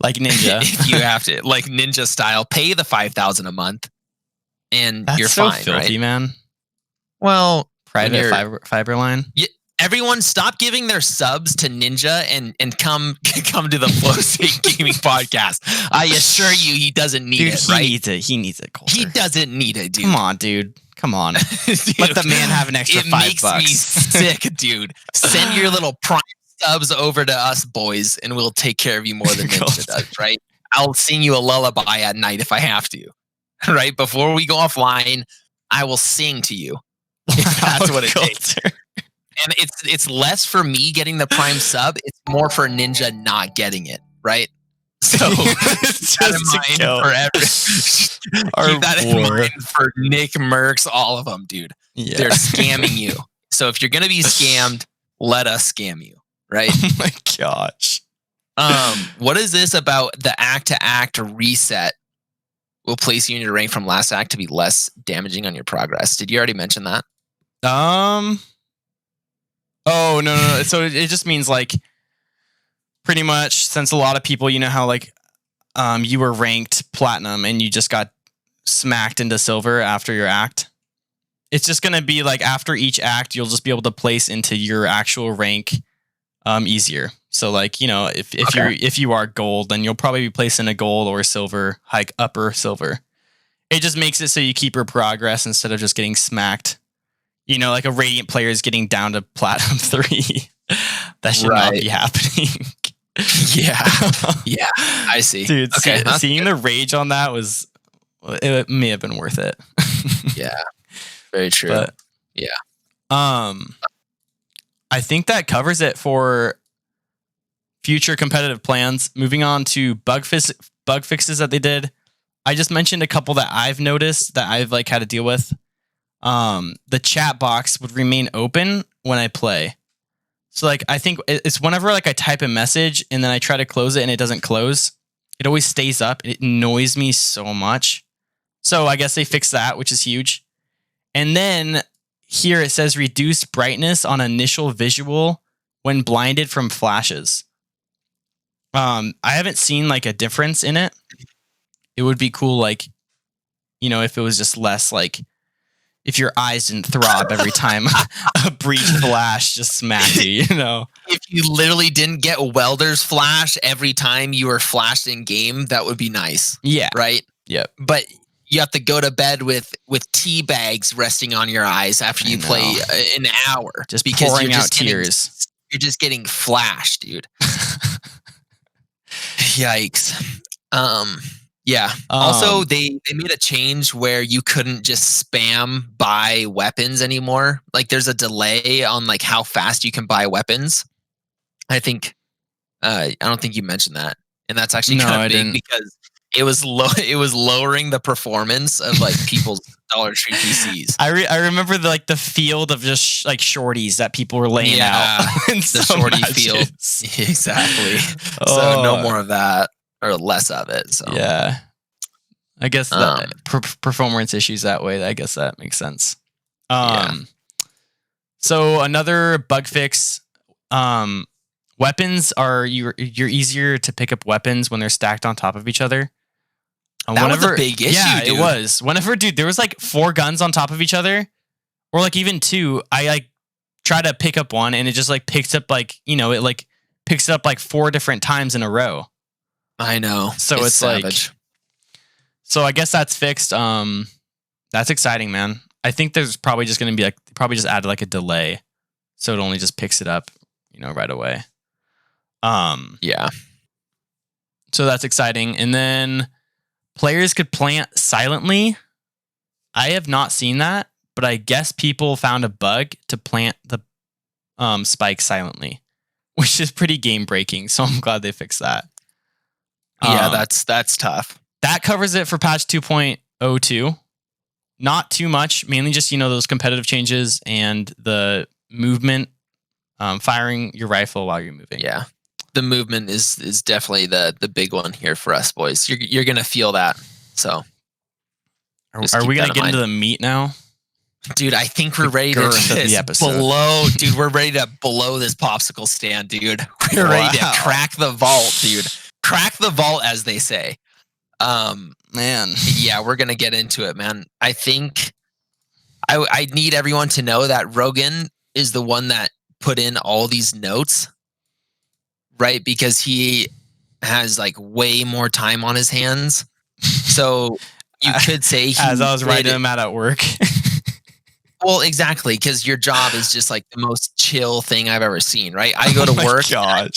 Like Ninja. If you have to, like Ninja style, pay the $5,000 a month and That's you're so fine, filthy, right? man. Well, Private fiber line. Everyone stop giving their subs to Ninja and come to the Flow State Gaming Podcast. I assure you he doesn't need it, right? He needs it, Colter. He doesn't need it, dude. Come on, dude. Come on. Dude, let the man have an extra $5. It makes me sick, dude. Send your little Prime subs over to us, boys, and we'll take care of you more than Ninja does, right? I'll sing you a lullaby at night if I have to, right? Before we go offline, I will sing to you. If that's what it takes. And it's less for me getting the Prime sub. It's more for Ninja not getting it, right? So keep that in mind for Nick, Mercs, all of them, dude. Yeah. They're scamming you. So if you're going to be scammed, let us scam you, right? Oh my gosh. What is this about the act-to-act reset will place you in your rank from last act to be less damaging on your progress? Did you already mention that? Oh, no. So it just means like pretty much since a lot of people, you know how like you were ranked platinum and you just got smacked into silver after your act. It's just going to be like after each act, you'll just be able to place into your actual rank easier. So like, if you are gold, then you'll probably be placed in a gold or silver, like upper silver. It just makes it so you keep your progress instead of just getting smacked. Like a Radiant player is getting down to Platinum 3. That should not be happening. Yeah, I see. Dude, seeing the rage on that it may have been worth it. Yeah, very true. But, yeah. I think that covers it for future competitive plans. Moving on to bug fixes that they did. I just mentioned a couple that I've noticed that I've like had to deal with. The chat box would remain open when I play. So like, I think it's whenever like I type a message and then I try to close it and it doesn't close, it always stays up. It annoys me so much. So I guess they fixed that, which is huge. And then here it says reduce brightness on initial visual when blinded from flashes. I haven't seen like a difference in it. It would be cool, like, if it was just less like, if your eyes didn't throb every time a breach flash just smacked you, If you literally didn't get welder's flash every time you were flashed in game, that would be nice. Yeah. Right? Yep. But you have to go to bed with tea bags resting on your eyes after you play an hour. Just because pouring out tears. You're just getting flashed, dude. Yikes. Yeah. Also, they made a change where you couldn't just spam buy weapons anymore. Like there's a delay on like how fast you can buy weapons. I think I don't think you mentioned that. And that's actually kind of big because it was lowering the performance of like people's Dollar Tree PCs. I remember the field of just like shorties that people were laying out. The shorty field. Exactly. So no more of that. Or less of it. So yeah, I guess performance issues that way. I guess that makes sense. So another bug fix. Weapons are you're easier to pick up weapons when they're stacked on top of each other. That was a big issue. Yeah, dude. It was. Whenever, dude, there was like 4 guns on top of each other, or like even 2. I like try to pick up one, and it just like picks up like it like picks it up like 4 different times in a row. I know. So it's savage. So I guess that's fixed. That's exciting, man. I think there's probably just going to be like, probably just add like a delay. So it only just picks it up, right away. Yeah. So that's exciting. And then players could plant silently. I have not seen that, but I guess people found a bug to plant the spike silently, which is pretty game breaking. So I'm glad they fixed that. Yeah, that's tough. That covers it for patch 2.02. Not too much, mainly just, those competitive changes and the movement, firing your rifle while you're moving. Yeah. The movement is definitely the big one here for us boys. You're going to feel that. So are we going to get into the meat now? Dude, I think we're ready to blow. Dude, we're ready to blow this popsicle stand, dude. We're ready to crack the vault, dude. Crack the vault, as they say. Man. Yeah, we're going to get into it, man. I think I need everyone to know that Rogan is the one that put in all these notes, right? Because he has like way more time on his hands. So you could say as I was writing them out at work. Well, exactly, because your job is just like the most chill thing I've ever seen, right? I go to work, and I'm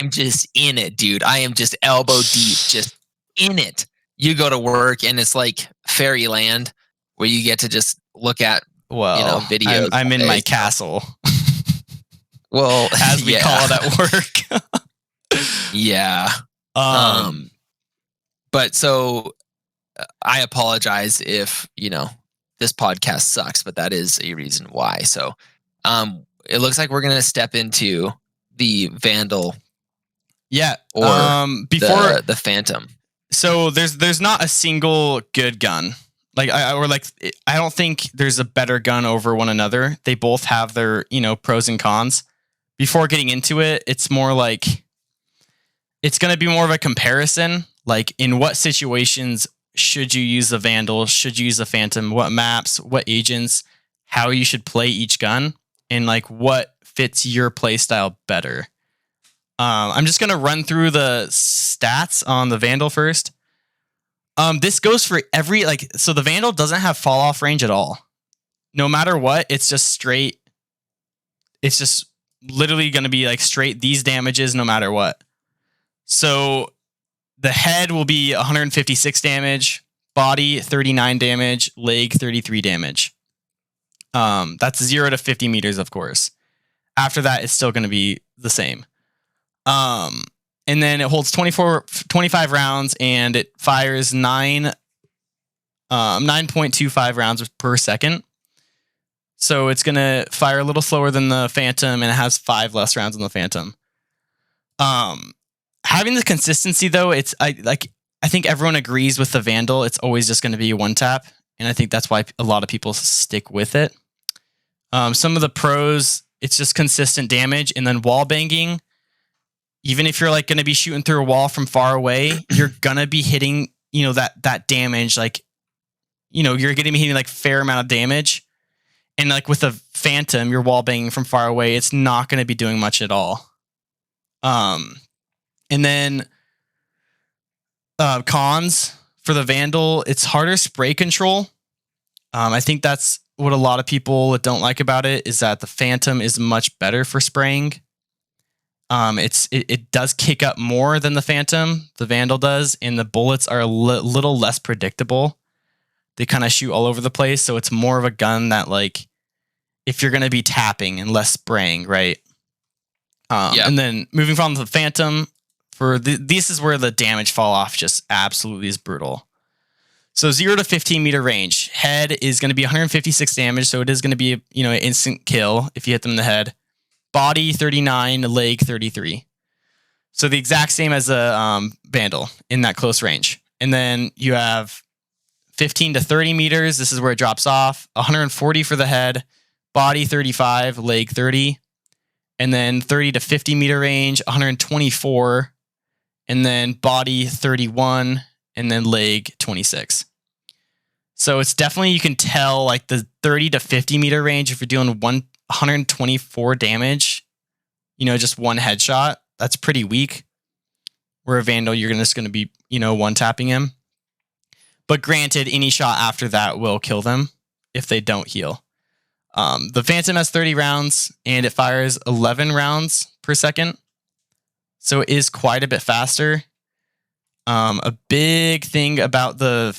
just in it, dude. I am just elbow deep, just in it. You go to work, and it's like fairyland, where you get to just look at, videos. I'm in my castle. Well, as we call it at work. Yeah. But so I apologize if this podcast sucks, but that is a reason why. So it looks like we're going to step into the Vandal. Yeah. Or before the Phantom. So there's not a single good gun. I don't think there's a better gun over one another. They both have their, pros and cons. Before getting into it, it's more like it's going to be more of a comparison. Like, in what situations should you use the Vandal? Should you use the Phantom? What maps? What agents? How you should play each gun? And like what fits your play style better? I'm just going to run through the stats on the Vandal first. This goes for every, so the Vandal doesn't have fall off range at all. No matter what, it's just straight. It's just literally going to be like straight these damages no matter what. So the head will be 156 damage, body 39 damage, leg 33 damage. That's 0 to 50 meters, of course. After that, it's still going to be the same. And then it holds 25 rounds, and it fires 9.25 rounds per second. So it's going to fire a little slower than the Phantom, and it has 5 less rounds than the Phantom. Having the consistency, though, I think everyone agrees with the Vandal. It's always just going to be a one tap, and I think that's why a lot of people stick with it. Some of the pros, it's just consistent damage, and then wall banging. Even if you're like going to be shooting through a wall from far away, you're gonna be hitting, that damage. You're going to be hitting like fair amount of damage. And like with a Phantom, you're wall banging from far away. It's not going to be doing much at all. And then cons for the Vandal, it's harder spray control. I think that's what a lot of people don't like about it, is that the Phantom is much better for spraying. It does kick up more than the Phantom, the Vandal does, and the bullets are a little less predictable. They kind of shoot all over the place, so it's more of a gun that, like, if you're going to be tapping and less spraying, right? And then moving from the Phantom, this is where the damage fall off just absolutely is brutal. So 0 to 15 meter range. Head is going to be 156 damage, so it is going to be an instant kill if you hit them in the head. Body 39, leg 33. So the exact same as a Vandal in that close range. And then you have 15 to 30 meters. This is where it drops off. 140 for the head. Body 35, leg 30. And then 30 to 50 meter range, 124. And then body 31. And then leg 26. So it's definitely, you can tell like the 30 to 50 meter range, if you're doing 124 damage, just one headshot, that's pretty weak. Where a Vandal, you're just going to be, one tapping him. But granted, any shot after that will kill them if they don't heal. The Phantom has 30 rounds, and it fires 11 rounds per second. So it is quite a bit faster. A big thing about the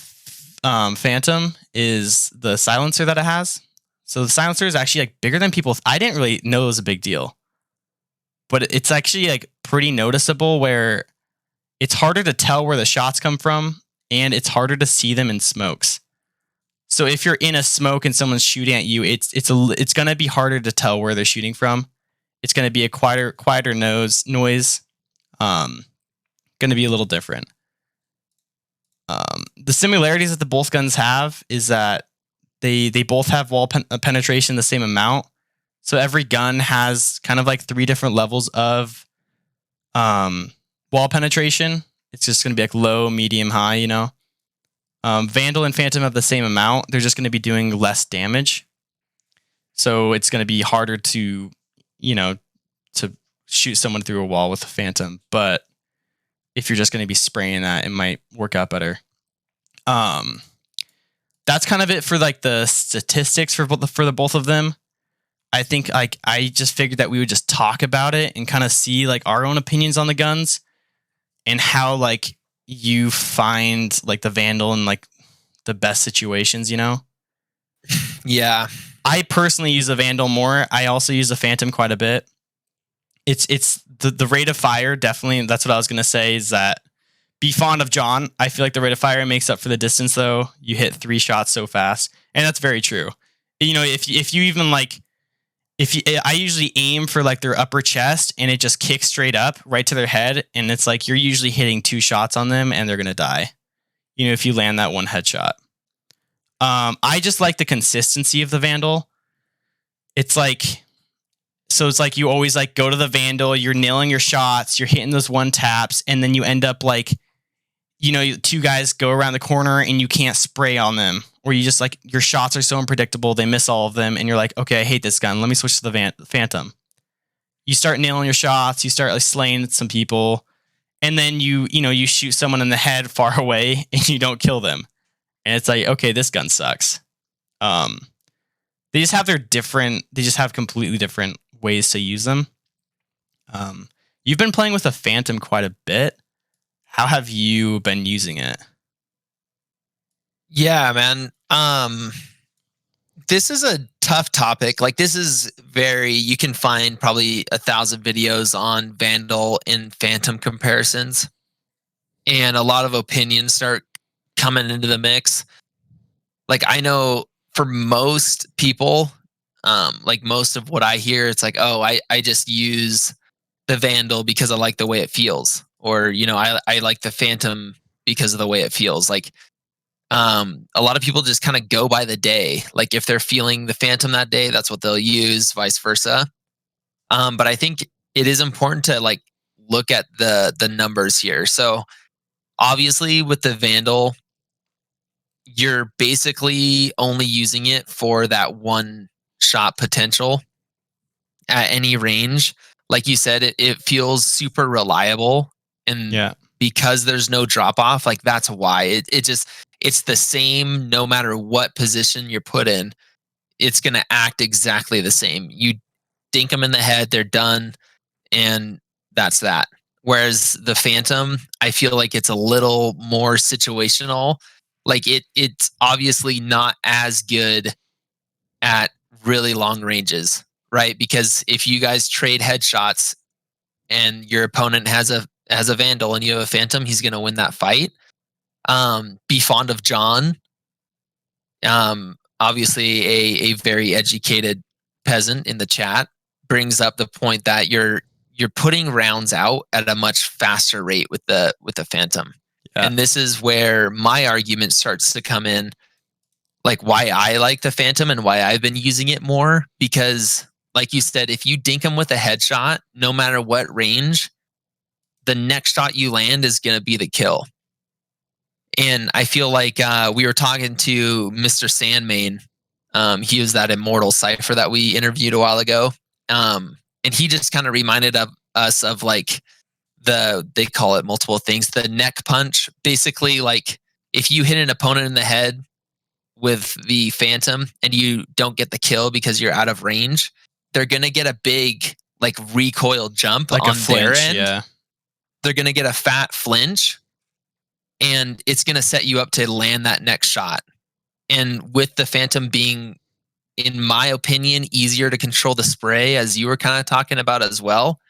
Phantom is the silencer that it has. So the silencer is actually like bigger than people. I didn't really know it was a big deal, but it's actually like pretty noticeable where it's harder to tell where the shots come from, and it's harder to see them in smokes. So if you're in a smoke and someone's shooting at you, it's gonna be harder to tell where they're shooting from. It's gonna be a quieter noise. Gonna be a little different. The similarities that the both guns have is that they both have wall penetration the same amount. So every gun has kind of like 3 different levels of wall penetration. It's just going to be like low, medium, high, you know. Vandal and Phantom have the same amount. They're just going to be doing less damage. So it's going to be harder to, you know, to shoot someone through a wall with a Phantom. But if you're just going to be spraying that, it might work out better. That's kind of it for like the statistics for the both of them. I think like I just figured that we would just talk about it and kind of see like our own opinions on the guns and how like you find like the Vandal in like the best situations, you know? Yeah. I personally use the Vandal more. I also use the Phantom quite a bit. It's the rate of fire, definitely. That's what I was going to say, is that be fond of John. I feel like the rate of fire makes up for the distance, though. You hit 3 shots so fast. And that's very true. You know, if you even like, I usually aim for like their upper chest and it just kicks straight up right to their head. And it's like, you're usually hitting 2 shots on them and they're going to die. You know, if you land that one headshot. I just like the consistency of the Vandal. It's like, so it's like you always like go to the Vandal, you're nailing your shots, you're hitting those 1 taps, and then you end up like, you know, 2 guys go around the corner and you can't spray on them. Or you just like, your shots are so unpredictable, they miss all of them, and you're like, okay, I hate this gun. Let me switch to the Phantom. You start nailing your shots, you start like slaying some people, and then you shoot someone in the head far away and you don't kill them. And it's like, okay, this gun sucks. They just have completely different ways to use them. You've been playing with a Phantom quite a bit. How have you been using it? Yeah, man. This is a tough topic. Like, this is you can find probably 1,000 videos on Vandal and Phantom comparisons. And a lot of opinions start coming into the mix. Like, I know for most people, like most of what I hear, it's like, oh, I just use the Vandal because I like the way it feels. Or, you know, I like the Phantom because of the way it feels. Like, a lot of people just kind of go by the day. Like, if they're feeling the Phantom that day, that's what they'll use, vice versa. But I think it is important to like look at the numbers here. So obviously with the Vandal, you're basically only using it for that 1 shot potential at any range. Like you said, it feels super reliable. And Yeah. because there's no drop off, like that's why it's the same no matter what position you're put in. It's going to act exactly the same. You dink them in the head, they're done, and that's that. Whereas the Phantom, I feel like it's a little more situational. Like it's obviously not as good at really long ranges, right? Because if you guys trade headshots and your opponent has a Vandal and you have a Phantom, he's going to win that fight. Be fond of John. Obviously a very educated peasant in the chat brings up the point that you're putting rounds out at a much faster rate with the Phantom. Yeah. And this is where my argument starts to come in, like why I like the Phantom and why I've been using it more. Because like you said, if you dink them with a headshot, no matter what range, the next shot you land is going to be the kill. And I feel like we were talking to Mr. Sandmain. He was that immortal cipher that we interviewed a while ago. And he just kind of reminded us of like they call it multiple things. The neck punch, basically, like if you hit an opponent in the head with the Phantom and you don't get the kill because you're out of range, they're going to get a big like recoil jump like on a flinch, their end. yeah. They're going to get a fat flinch, and it's going to set you up to land that next shot. And with the Phantom being in my opinion, easier to control the spray, as you were kind of talking about as well,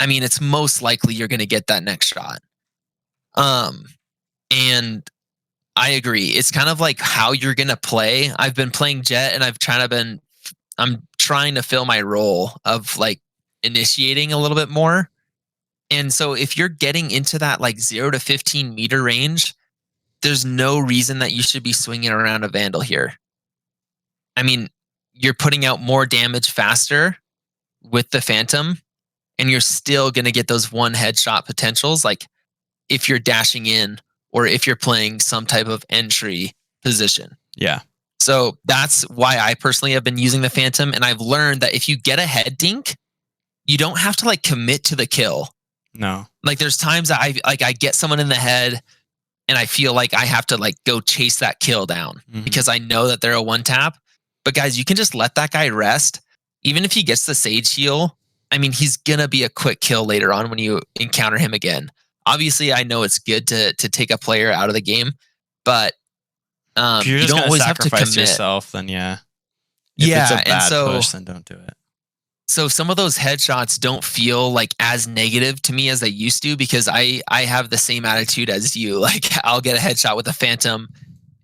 I mean, it's most likely you're going to get that next shot. And I agree. It's kind of like how you're going to play. I've been playing Jet, and I'm trying to fill my role of like initiating a little bit more. And so if you're getting into that like 0 to 15 meter range, there's no reason that you should be swinging around a Vandal here. I mean, you're putting out more damage faster with the Phantom, and you're still going to get those one headshot potentials. Like if you're dashing in or if you're playing some type of entry position. Yeah. So that's why I personally have been using the Phantom. And I've learned that if you get a head dink, you don't have to like commit to the kill. No. Like there's times that I get someone in the head and I feel like I have to like go chase that kill down because I know that they're a one tap. But guys, you can just let that guy rest. Even if he gets the Sage heal, I mean, he's going to be a quick kill later on when you encounter him again. Obviously, I know it's good to take a player out of the game, but if you're just you don't always have to commit yourself, then yeah. If it's a bad push, then don't do it. So some of those headshots don't feel like as negative to me as they used to, because I have the same attitude as you. Like I'll get a headshot with a Phantom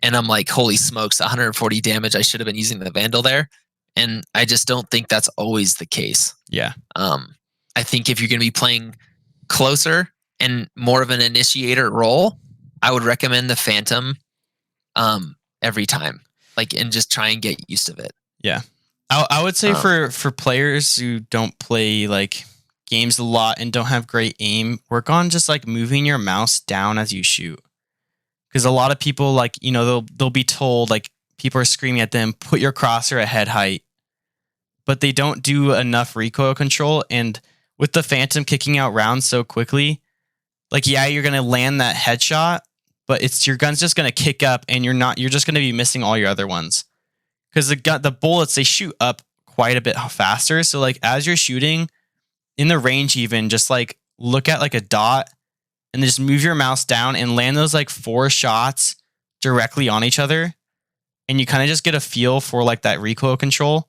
and I'm like, holy smokes, 140 damage. I should have been using the Vandal there. And I just don't think that's always the case. Yeah. I think if you're going to be playing closer and more of an initiator role, I would recommend the Phantom every time. Like, and just try and get used to it. Yeah. I would say for players who don't play like games a lot and don't have great aim, work on just like moving your mouse down as you shoot. Because a lot of people, like, you know, they'll be told, like, people are screaming at them, put your crosshair at head height, but they don't do enough recoil control. And with the Phantom kicking out rounds so quickly, like, yeah, you're gonna land that headshot, but it's your gun's just gonna kick up, and you're just gonna be missing all your other ones. Because the bullets, they shoot up quite a bit faster. So like as you're shooting in the range, even just like look at like a dot and then just move your mouse down and land those like 4 shots directly on each other. And you kind of just get a feel for like that recoil control.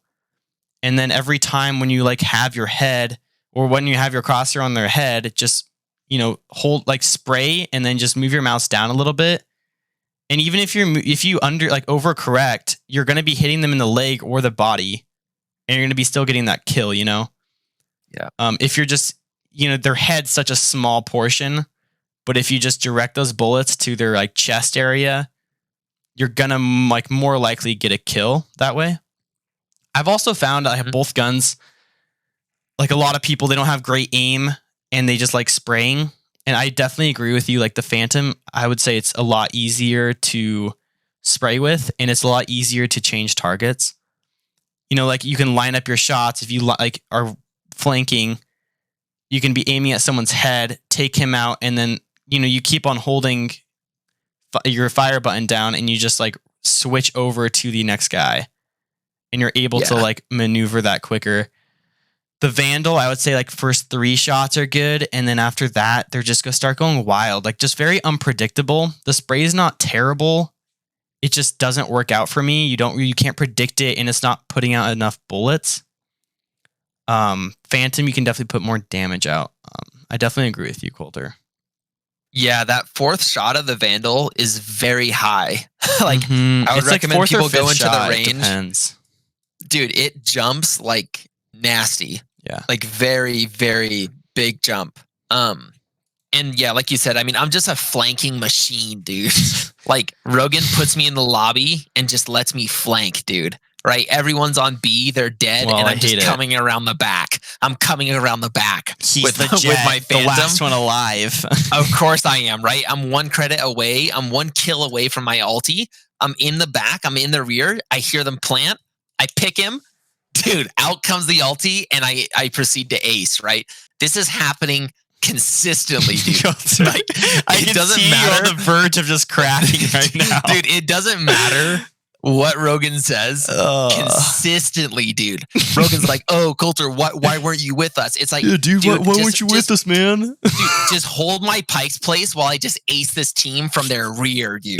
And then every time when you like have your head or when you have your crosshair on their head, just, you know, hold like spray and then just move your mouse down a little bit. And even if you overcorrect, you're going to be hitting them in the leg or the body, and you're going to be still getting that kill, you know? Yeah. If you're just, you know, their head's such a small portion, but if you just direct those bullets to their like chest area, you're going to like more likely get a kill that way. I've also found I have both guns. Like a lot of people, they don't have great aim and they just like spraying. And I definitely agree with you. Like the Phantom, I would say it's a lot easier to spray with, and it's a lot easier to change targets. You know, like you can line up your shots. If you like are flanking, you can be aiming at someone's head, take him out, and then, you know, you keep on holding your fire button down, and you just like switch over to the next guy, and you're able to like maneuver that quicker. The Vandal, I would say like first 3 shots are good. And then after that, they're just going to start going wild. Like just very unpredictable. The spray is not terrible. It just doesn't work out for me. You can't predict it, and it's not putting out enough bullets. Phantom, you can definitely put more damage out. I definitely agree with you, Colter. Yeah, that 4th shot of the Vandal is very high. Like I would recommend people go into the range. Depends. Dude, it jumps like nasty. Yeah. Like very, very big jump. And yeah, like you said, I mean, I'm just a flanking machine, dude. Like Rogan puts me in the lobby and just lets me flank, dude. Right? Everyone's on B, they're dead, and I'm just coming around the back. I'm coming around the back with my Phantom. The last one alive. Of course I am, right? I'm 1 credit away. I'm 1 kill away from my ulti. I'm in the back. I'm in the rear. I hear them plant. I pick him. Dude, out comes the ulti, and I proceed to ace, right? This is happening consistently, dude. Like, it doesn't matter. You're on the verge of just cracking right now. Dude, it doesn't matter what Rogan says consistently, dude. Rogan's like, oh, Colter, why weren't you with us? It's like, yeah, dude, why weren't you with us, man? Dude, just hold my Pike's place while I just ace this team from their rear, dude.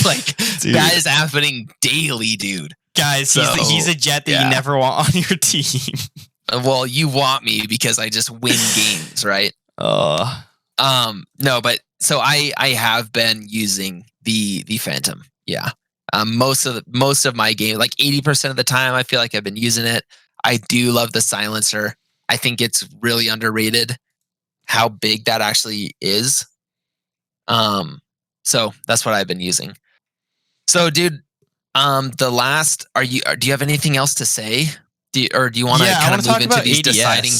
Like, that is happening daily, dude. Guys, he's a jet that you never want on your team. Well, you want me because I just win games, right? No, but so I have been using the Phantom. Yeah. Most of my game, like 80% of the time, I feel like I've been using it. I do love the silencer. I think it's really underrated how big that actually is. So that's what I've been using. So, dude, do you have anything else to say? Do you want to kind of move into these ADS. deciding?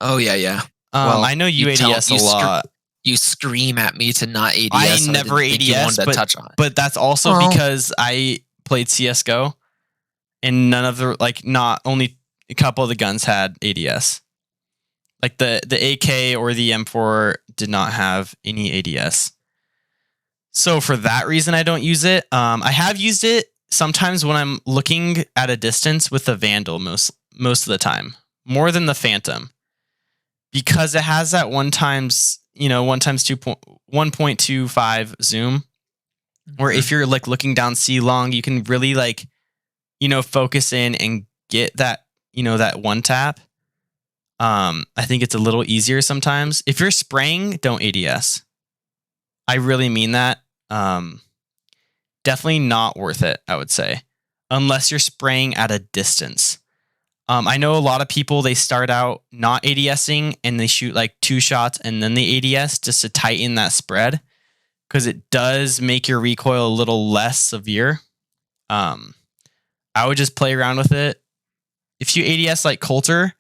Oh yeah. Well, I know you ADS a lot. You scream at me to not ADS. I never ADS, to touch on. But that's also because I played CS:GO, and none of the not only a couple of the guns had ADS. Like the AK or the M4 did not have any ADS. So for that reason, I don't use it. I have used it sometimes when I'm looking at a distance with the Vandal most of the time, more than the Phantom, because it has that 1.25 zoom, where if you're like looking down C long, you can really focus in and get that that one tap. I think it's a little easier sometimes. If you're spraying, don't ADS. I really mean that. Definitely not worth it, I would say, unless you're spraying at a distance. I know a lot of people, they start out not ADSing and they shoot like 2 shots and then they ADS just to tighten that spread, because it does make your recoil a little less severe. I would just play around with it. If you ADS like Colter,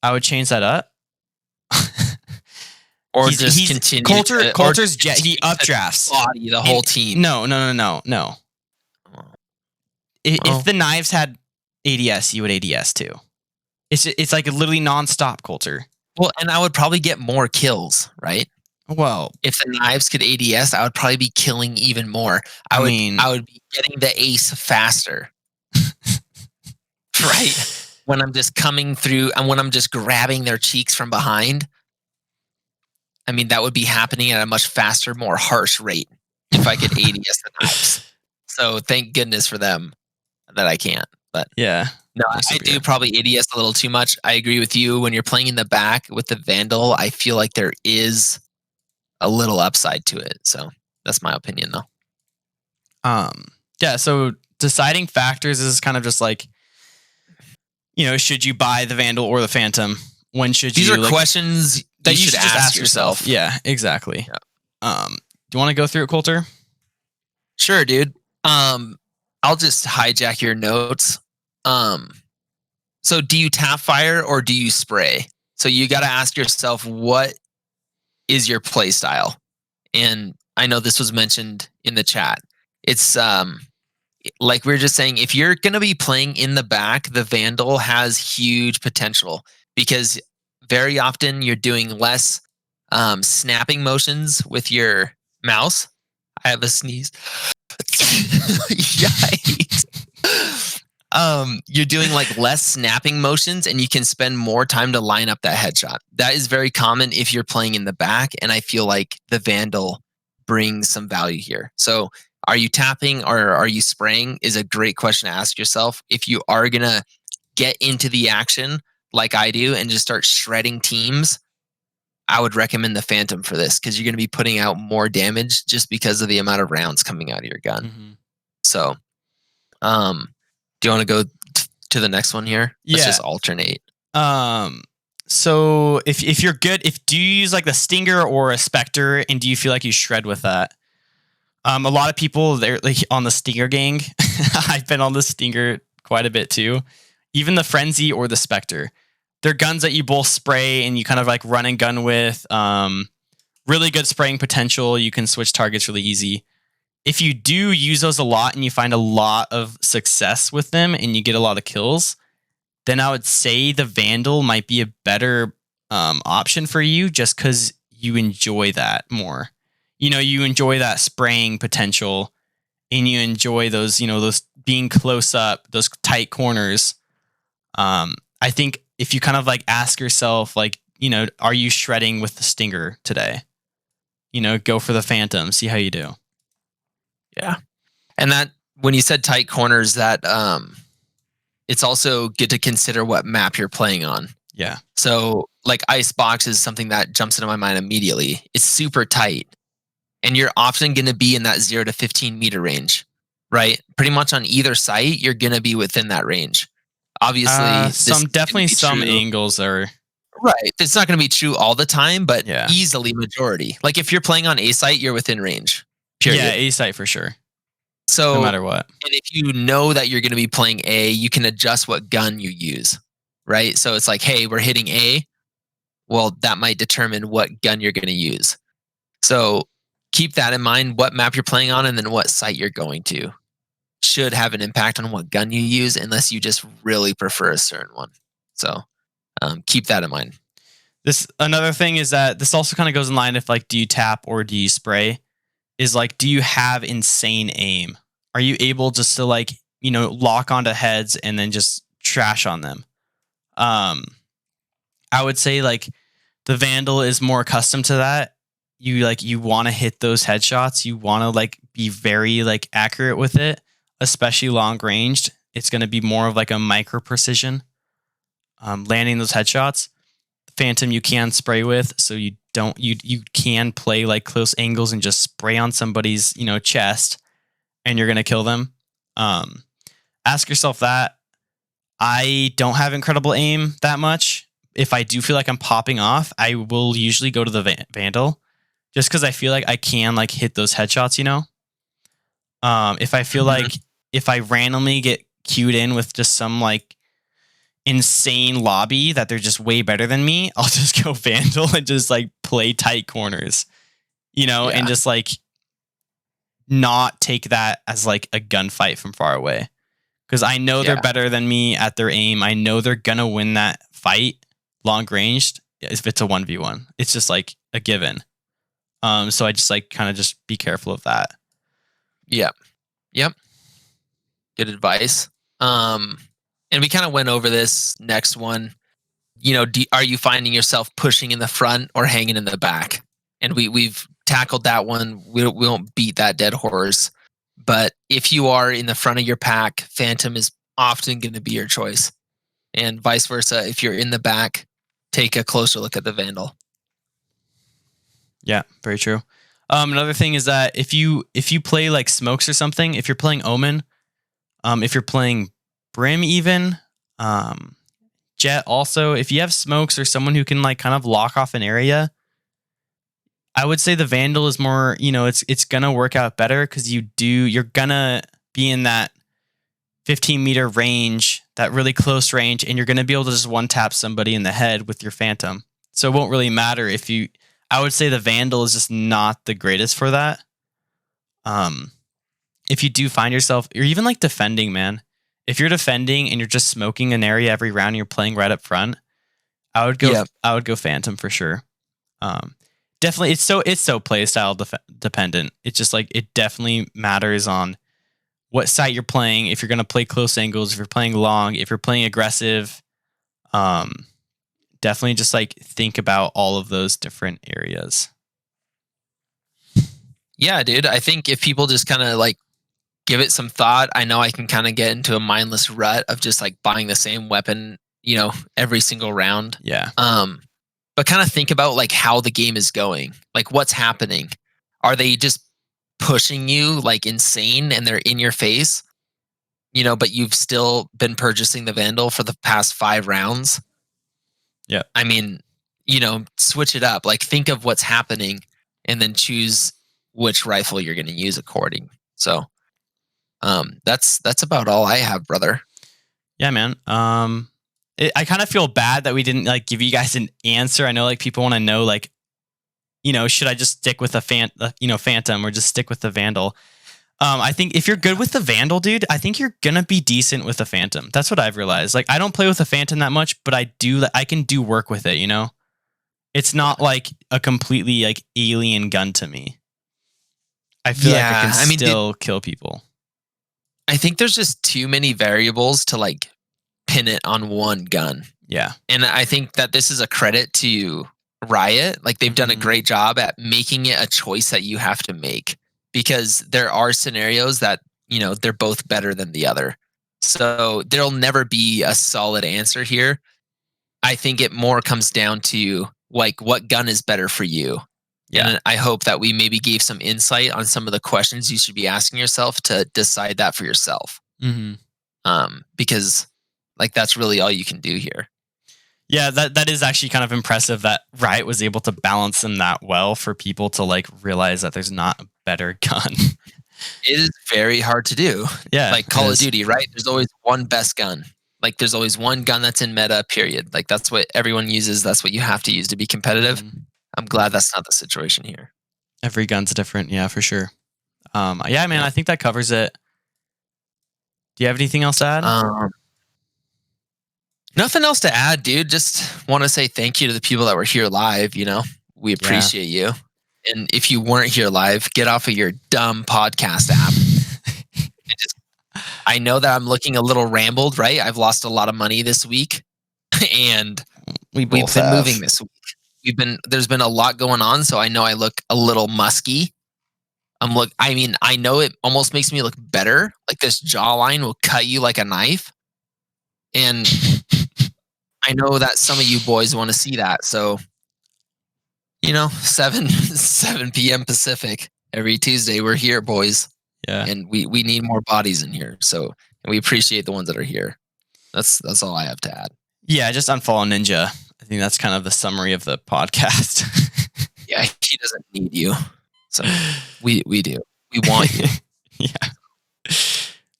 I would change that up. Or just continue. Colter's jet. He updrafts body the whole team. No. If the knives had ADS, you would ADS too. It's like a literally nonstop Colter. Well, and I would probably get more kills, right? Well, if the knives could ADS, I would probably be killing even more. I would be getting the ace faster. Right? When I'm just coming through and when I'm just grabbing their cheeks from behind. I mean, that would be happening at a much faster, more harsh rate if I could ADS the knives. So thank goodness for them that I can't. But yeah. No, I do probably ADS a little too much. I agree with you. When you're playing in the back with the Vandal, I feel like there is a little upside to it. So that's my opinion, though. Yeah. So deciding factors is kind of just like, should you buy the Vandal or the Phantom? When should These you? These are questions that you should just ask yourself. Yeah, exactly. Yeah. Do you want to go through it, Colter? Sure, dude. I'll just hijack your notes. So do you tap fire or do you spray? So you got to ask yourself, what is your play style? And I know this was mentioned in the chat. It's like we were just saying, if you're going to be playing in the back, the Vandal has huge potential because very often you're doing less snapping motions with your mouse. I have a sneeze. Yikes. You're doing like less snapping motions and you can spend more time to line up that headshot. That is very common if you're playing in the back, and I feel like the Vandal brings some value here. So are you tapping or are you spraying is a great question to ask yourself. If you are going to get into the action like I do and just start shredding teams, I would recommend the Phantom for this because you're going to be putting out more damage just because of the amount of rounds coming out of your gun. Mm-hmm. So, do you want to go to the next one here? Let's just alternate. So if you're good, do you use like the Stinger or a Spectre, and do you feel like you shred with that? A lot of people, they're like on the Stinger gang. I've been on the Stinger quite a bit too. Even the Frenzy or the Spectre. They're guns that you both spray and you kind of like run and gun with. Really good spraying potential. You can switch targets really easy. If you do use those a lot and you find a lot of success with them and you get a lot of kills, then I would say the Vandal might be a better option for you just because you enjoy that more. You enjoy that spraying potential and you enjoy those, those being close up, those tight corners. I think if you kind of like ask yourself, like, are you shredding with the Stinger today? Go for the Phantom, see how you do. Yeah. And when you said tight corners, that it's also good to consider what map you're playing on. Yeah. So like Icebox is something that jumps into my mind immediately. It's super tight, and you're often going to be in that 0 to 15 meter range, right? Pretty much on either site, you're going to be within that range. Obviously, some angles are right. It's not going to be true all the time, but Yeah. easily majority. Like if you're playing on A site, you're within range. Period. Yeah, A site for sure. So no matter what. And if you know that you're going to be playing A, you can adjust what gun you use, right? So it's like, hey, we're hitting A. Well, that might determine what gun you're going to use. So keep that in mind. What map you're playing on, and then what site you're going to should have an impact on what gun you use, unless you just really prefer a certain one. So keep that in mind. Another thing is that this also kind of goes in line if like, do you tap or do you spray? Is like, do you have insane aim? Are you able just to like, lock onto heads and then just trash on them? I would say like the Vandal is more accustomed to that. You want to hit those headshots. You want to like be very like accurate with it, especially long ranged. It's going to be more of like a micro precision, landing those headshots. Phantom you can spray with, so you can play like close angles and just spray on somebody's chest, and you're gonna kill them. Ask yourself that. I don't have incredible aim that much. If I do feel like I'm popping off, I will usually go to the Vandal, just because I feel like I can like hit those headshots. If I feel like if I randomly get queued in with just some like insane lobby that they're just way better than me, I'll just go Vandal and just like play tight corners, and just like not take that as like a gunfight from far away, because I know they're better than me at their aim. I know they're gonna win that fight long ranged if it's a 1v1. It's just like a given. So I just like kind of just be careful of that. Yep. Good advice. And we kind of went over this next one. Are you finding yourself pushing in the front or hanging in the back? And we've tackled that one. We won't beat that dead horse. But if you are in the front of your pack, Phantom is often going to be your choice. And vice versa, if you're in the back, take a closer look at the Vandal. Yeah, very true. Another thing is that if you play like smokes or something, if you're playing Omen, if you're playing Brim even, Jet also, if you have smokes or someone who can like kind of lock off an area, I would say the Vandal is more, it's gonna work out better because you're gonna be in that 15 meter range, that really close range, and you're gonna be able to just one tap somebody in the head with your Phantom. So it won't really matter I would say the Vandal is just not the greatest for that. If you do find yourself, or even like defending, man. If you're defending and you're just smoking an area every round and you're playing right up front, I would go Phantom for sure. Definitely, it's so play style dependent. It's just like it definitely matters on what site you're playing. If you're gonna play close angles, if you're playing long, if you're playing aggressive, definitely just like think about all of those different areas. Yeah, dude. I think if people just kind of like give it some thought, I know I can kind of get into a mindless rut of just like buying the same weapon, every single round. Yeah. But kind of think about like how the game is going, like what's happening. Are they just pushing you like insane and they're in your face, but you've still been purchasing the Vandal for the past 5 rounds? Yeah. I mean, switch it up. Like think of what's happening and then choose which rifle you're going to use according. So that's about all I have, brother. Yeah, man. I kind of feel bad that we didn't like give you guys an answer. I know like people want to know like, should I just stick with a Phantom or just stick with the Vandal? I think if you're good with the Vandal, dude, I think you're gonna be decent with the Phantom. That's what I've realized. Like I don't play with the Phantom that much, but I can do work with it. It's not like a completely like alien gun to me. I feel like I can still kill people. I think there's just too many variables to like pin it on one gun. Yeah. And I think that this is a credit to Riot. Like they've done a great job at making it a choice that you have to make, because there are scenarios that they're both better than the other. So there'll never be a solid answer here. I think it more comes down to like what gun is better for you. Yeah. And I hope that we maybe gave some insight on some of the questions you should be asking yourself to decide that for yourself. Mm-hmm. Because like that's really all you can do here. Yeah, that is actually kind of impressive that Riot was able to balance them that well for people to like realize that there's not a better gun. It is very hard to do. Yeah. Like Call of Duty, right? There's always one best gun. Like there's always one gun that's in meta, period. Like that's what everyone uses. That's what you have to use to be competitive. Mm-hmm. I'm glad that's not the situation here. Every gun's different. Yeah, for sure. Yeah, man, I think that covers it. Do you have anything else to add? Nothing else to add, dude. Just want to say thank you to the people that were here live. We appreciate you. And if you weren't here live, get off of your dumb podcast app. I know that I'm looking a little rambled, right? I've lost a lot of money this week, and we've been moving this week. There's been a lot going on, so I know I look a little musky. I know it almost makes me look better. Like this jawline will cut you like a knife. And I know that some of you boys want to see that. So, 7 p.m. Pacific every Tuesday, we're here, boys. Yeah. And we need more bodies in here. So, and we appreciate the ones that are here. That's all I have to add. Yeah, just unfollow Ninja. I think that's kind of the summary of the podcast. Yeah, he doesn't need you. So we do. We want you. Yeah.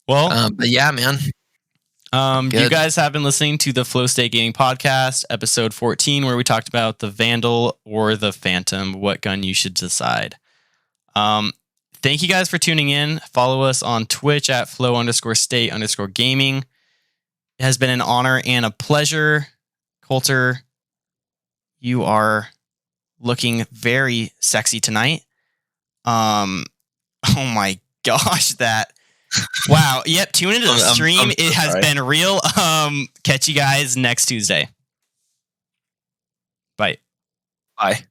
Well, but yeah, man. You guys have been listening to the Flow State Gaming Podcast, episode 14, where we talked about the Vandal or the Phantom, what gun you should decide. Thank you guys for tuning in. Follow us on Twitch at flow_state_gaming. It has been an honor and a pleasure. Colter, you are looking very sexy tonight. Oh my gosh, wow. Yep, tune into the stream. It has been real. Catch you guys next Tuesday. Bye. Bye.